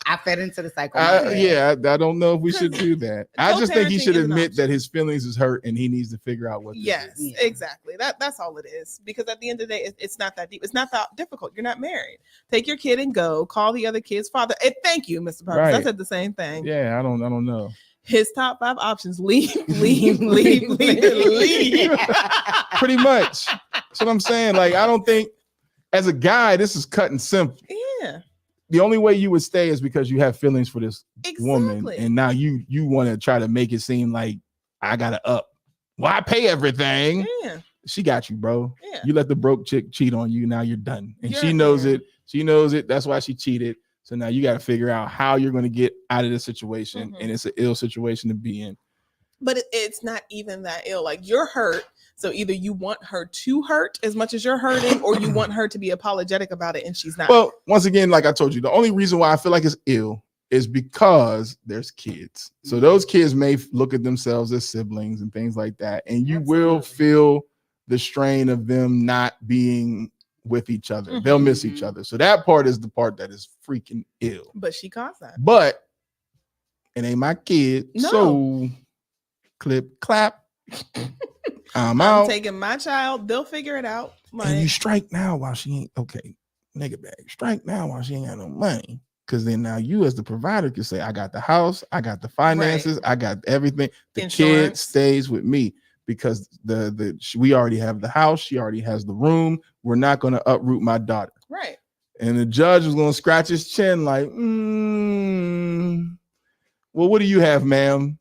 I fed into the cycle. I don't know if we should do that. I just think he should admit that his feelings is hurt and he needs to figure out what. Exactly. That's all it is. Because at the end of the day, it's not that deep. It's not that difficult. You're not married. Take your kid and go. Call the other kid's father. Thank you, Mr. Purvis. Right. I said the same thing. Yeah, I don't know. His top 5 options: leave. Pretty much. That's what I'm saying. Like, I don't think, as a guy, this is cut and simple. Yeah. The only way you would stay is because you have feelings for this woman, and now you want to try to make it seem like I gotta up. Well, I pay everything. Yeah. She got you, bro. Yeah. You let the broke chick cheat on you. Now you're done, and she knows it. She knows it. That's why she cheated. So now you got to figure out how you're going to get out of this situation, and it's an ill situation to be in. But it's not even that ill. Like, you're hurt. So either you want her to hurt as much as you're hurting, or you want her to be apologetic about it, and she's not. Well, once again, like I told you, the only reason why I feel like it's ill is because there's kids. So those kids may look at themselves as siblings and things like that. And you will feel the strain of them not being with each other. They'll miss each other. So that part is the part that is freaking ill. But she caused that. But it ain't my kid. No. So clip, clap. I'm taking my child. They'll figure it out. And you strike now while she ain't okay. Nigga bag. Strike now while she ain't got no money. Because then now you as the provider can say, I got the house, I got the finances, I got everything. The kid stays with me because we already have the house. She already has the room. We're not going to uproot my daughter. Right. And the judge was going to scratch his chin like, well, what do you have, ma'am?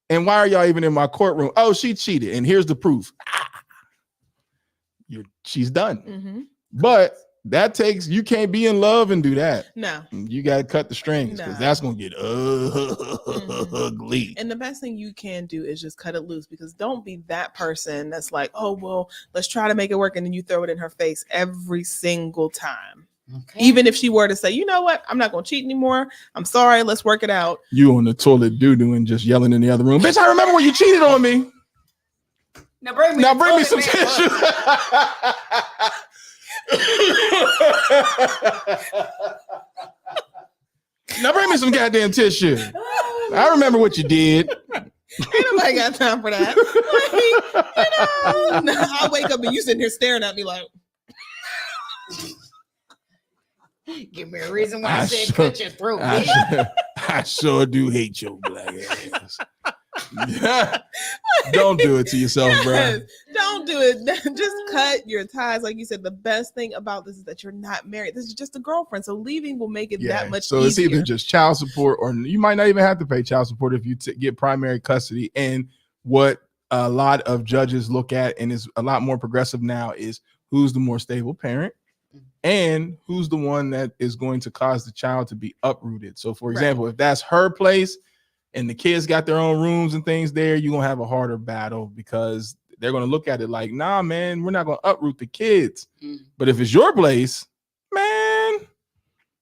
And why are y'all even in my courtroom? Oh, she cheated. And here's the proof. She's done. But that takes, you can't be in love and do that. No. You got to cut the strings because that's going to get ugly. And the best thing you can do is just cut it loose, because don't be that person that's like, oh, well, let's try to make it work. And then you throw it in her face every single time. Okay. Even if she were to say, you know what, I'm not going to cheat anymore. I'm sorry. Let's work it out. You on the toilet doo-doo and just yelling in the other room. Bitch, I remember when you cheated on me. Now bring me some tissue. Now bring me some goddamn tissue. I remember what you did. Ain't nobody got time for that. I wake up and you sitting here staring at me like, give me a reason why I said cut your throat. I sure do hate your black ass. Don't do it to yourself, bro. Don't do it. Just cut your ties. Like you said, the best thing about this is that you're not married. This is just a girlfriend. So leaving will make it that much easier. So it's either just child support, or you might not even have to pay child support if you get primary custody. And what a lot of judges look at, and is a lot more progressive now, is who's the more stable parent and who's the one that is going to cause the child to be uprooted. So for example, if that's her place and the kids got their own rooms and things there, you're going to have a harder battle, because they're going to look at it like, nah, man, we're not going to uproot the kids. But if it's your place, man,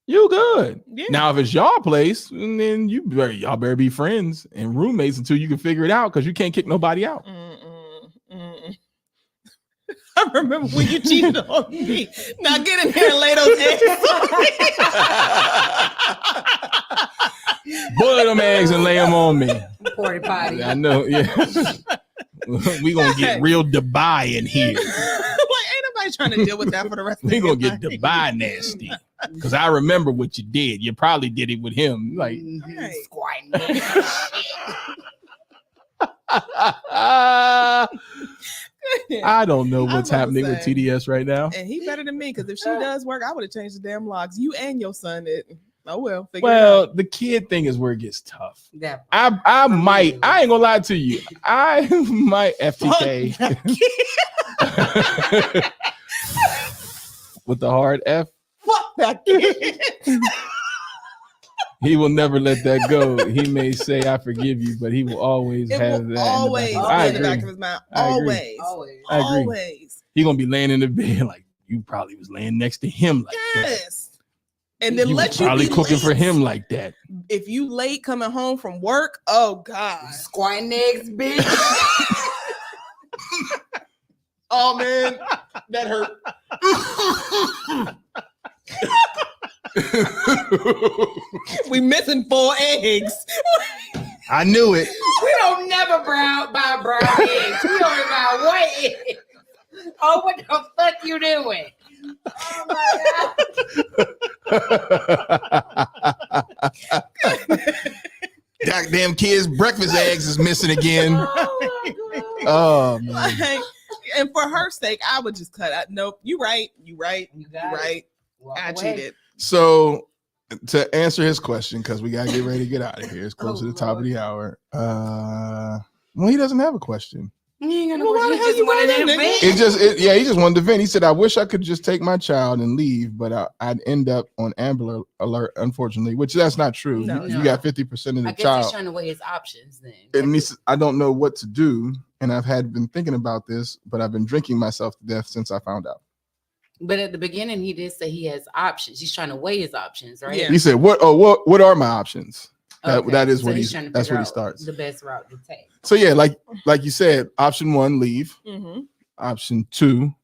you good. Yeah. Now, if it's y'all place, then y'all better be friends and roommates until you can figure it out, because you can't kick nobody out. I remember when you cheated on me. Now get in here and lay those eggs on me. Boil them eggs and lay them on me. Porta potty. I know, yeah. We gonna get real Dubai in here. Like, ain't nobody trying to deal with that for the rest of the night. We gonna get Dubai nasty. Because I remember what you did. You probably did it with him. Like, squatting. I don't know what's happening with TDS right now. And he better than me, because if she does work, I would have changed the damn locks. You and your son did. Oh well. Figure it out. The kid thing is where it gets tough. I might. I ain't gonna lie to you. I might FTK with the hard F. Fuck that kid. He will never let that go. He may say, "I forgive you," but he will always have that. Always in the back of his mind. Always. I agree. He gonna be laying in the bed like you probably was laying next to him like that. And then let you probably be cooking late. for him like that. If you late coming home from work, oh God. Squatting eggs, bitch. Oh man, that hurt. We missing 4 eggs. I knew it. We don't never buy brown eggs. We only buy white eggs. Oh, what the fuck you doing? Oh my God. Goddamn kids' breakfast eggs is missing again. Oh man. Like, and for her sake, I would just cut out. Nope, you right. I cheated. So to answer his question, because we gotta get ready to get out of here. It's close to the top of the hour. Well, he doesn't have a question. He just wanted to vent. He just wanted to vent. He said, "I wish I could just take my child and leave, but I'd end up on Amber Alert, unfortunately." Which that's not true. You got 50% of the I guess child. he's trying to weigh his options then. And he said, "I don't know what to do, and I've been thinking about this, but I've been drinking myself to death since I found out." But at the beginning, he did say he has options. He's trying to weigh his options, right? Yeah. He said, "What are my options?" Okay. That is So what he's trying to that's figure what he out starts. the best route to take. So yeah, like you said, option 1, leave. Mm-hmm. Option 2,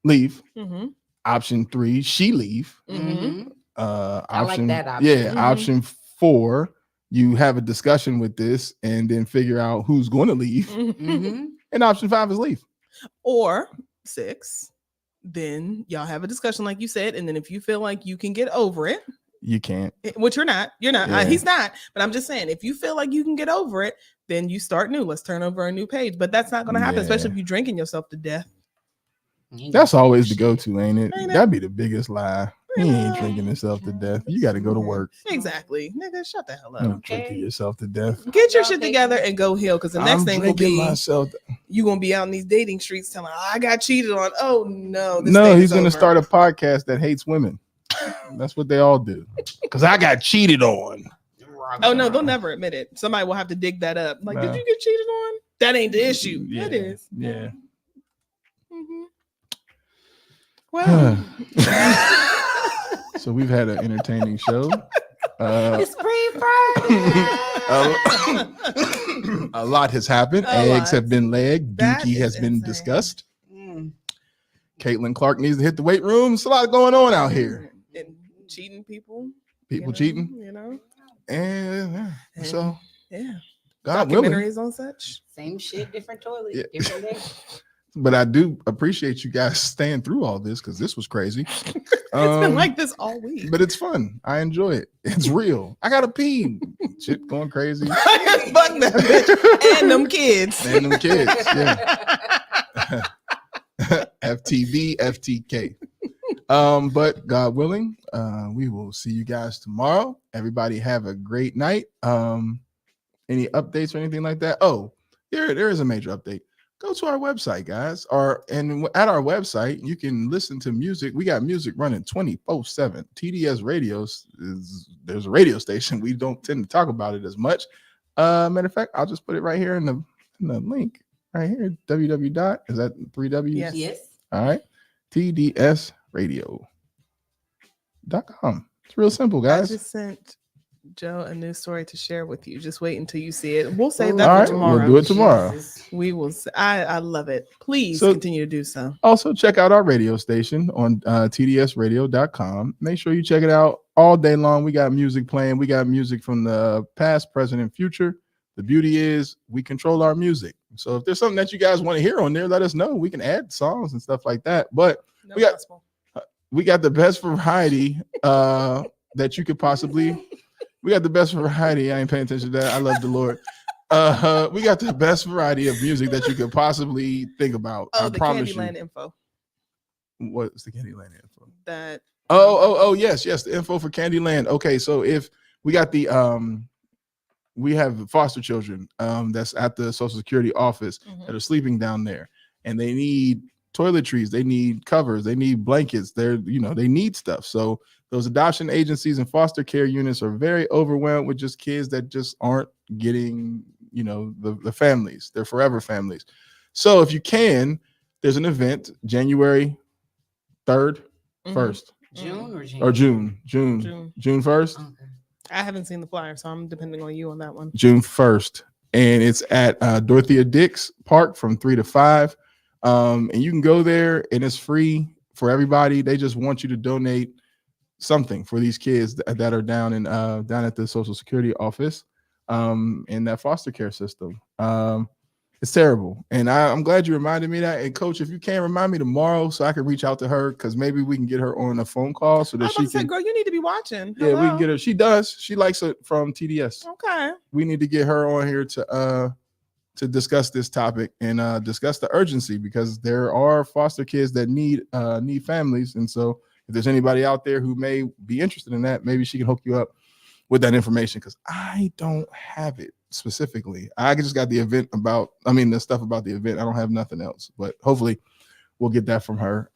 leave. Mm-hmm. Option 3, she leave. Mm-hmm. I like that option. Yeah, option 4, you have a discussion with this and then figure out who's going to leave. Mm-hmm. And option 5 is leave. Or 6, then y'all have a discussion like you said, and then if you feel like you can get over it, You can't. which you're not. Yeah. He's not. But I'm just saying, if you feel like you can get over it, then you start new. Let's turn over a new page. But that's not going to happen, especially if you're drinking yourself to death. That's always the go-to, ain't it? Ain't it? That'd be the biggest lie. He ain't drinking himself to death. You got to go to work. Exactly. Nigga, shut the hell You're up. drinking yourself to death. Get your shit together and go heal. Because the next thing will be myself. you going to be out in these dating streets telling, I got cheated on. Oh, no. He's going to start a podcast that hates women. That's what they all do. Because I got cheated on. Oh, no. They'll never admit it. Somebody will have to dig that up. Like, did you get cheated on? That ain't the issue. Yeah. It is. Yeah. Mm-hmm. Well. So we've had an entertaining show. It's free Friday. A lot has happened. Eggs have been laid. Dookie has been discussed. Caitlin Clark needs to hit the weight room. There's a lot going on out here. And cheating people. Cheating. You know? And so, yeah. God willing. Documentaries on such. Same shit, different toilet, different day. But I do appreciate you guys staying through all this because this was crazy. It's been like this all week. But it's fun. I enjoy it. It's real. I gotta pee. Shit going crazy. Fuck that bitch. And them kids. Yeah. FTV, FTK. But God willing, we will see you guys tomorrow. Everybody have a great night. Any updates or anything like that? Oh, there is a major update. Go to our website, guys. And at our website, you can listen to music. We got music running 24/7. TDS Radios there's a radio station. We don't tend to talk about it as much. Matter of fact, I'll just put it right here in the link right here. www. Is that 3 W's? Yes. All right. TDSradio.com. It's real simple, guys. I just sent Joe a new story to share with you. Just wait until you see it. We'll save that All for right, tomorrow. we'll do it tomorrow. We will. I love it. Please continue to do so. Also, check out our radio station on tdsradio.com. Make sure you check it out all day long. We got music playing. We got music from the past, present, and future. The beauty is we control our music. So if there's something that you guys want to hear on there, let us know. We can add songs and stuff like that. But we we got the best variety that you could possibly. We got the best variety. I ain't paying attention to that. I love the Lord. We got the best variety of music that you could possibly think about. Oh, I the promise Candyland you. info. What's the Candyland info? That. Yes, the info for Candyland. Okay, so if we got the we have foster children that's at the Social Security office that are sleeping down there, and they need toiletries, they need covers, they need blankets, they need stuff. So those adoption agencies and foster care units are very overwhelmed with just kids that just aren't getting, the families, their forever families. So if you can, there's an event January 3rd, 1st. June or June? Or June 1st. Okay. I haven't seen the flyer, so I'm depending on you on that one. June 1st. And it's at Dorothea Dix Park from 3 to 5. And you can go there and it's free for everybody. They just want you to donate something for these kids that are down at the Social Security office in that foster care system. It's terrible. And I'm glad you reminded me of that. And Coach, if you can remind me tomorrow so I can reach out to her, because maybe we can get her on a phone call so that she can. Girl, you need to be watching. Yeah, we can get her. She does. She likes it from TDS. Okay. We need to get her on here to discuss this topic and discuss the urgency, because there are foster kids that need families. And so if there's anybody out there who may be interested in that, maybe she can hook you up with that information, because I don't have it specifically. I just got the stuff about the event. I don't have nothing else, but hopefully we'll get that from her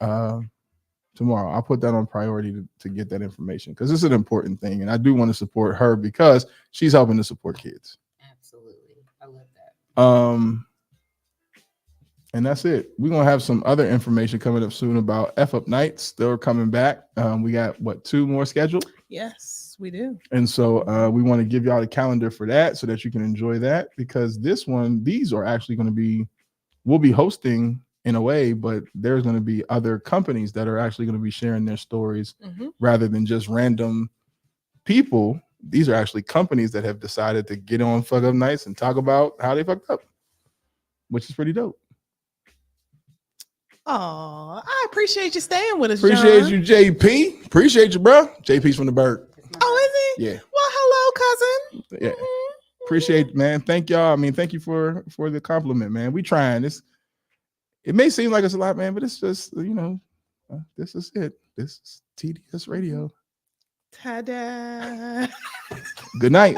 tomorrow. I'll put that on priority to get that information, because it's an important thing. And I do want to support her because she's helping to support kids. Absolutely. I love that. And that's it. We're going to have some other information coming up soon about F-Up nights. They're coming back. We got 2 more scheduled? Yes, we do. And so we want to give y'all the calendar for that so that you can enjoy that, because these are actually going to be, we'll be hosting in a way, but there's going to be other companies that are actually going to be sharing their stories rather than just random people. These are actually companies that have decided to get on Fuck Up Nights and talk about how they fucked up, which is pretty dope. Oh, I appreciate you staying with us. Appreciate John. you, JP. Appreciate you, bro. JP's from the Berg. Oh, is he? Yeah. Well, hello, cousin. Yeah. Appreciate it, man. Thank y'all. Thank you for the compliment, man. We trying this. It may seem like it's a lot, man, but it's just, this is it. This is TDS Radio. Ta-da. Good night.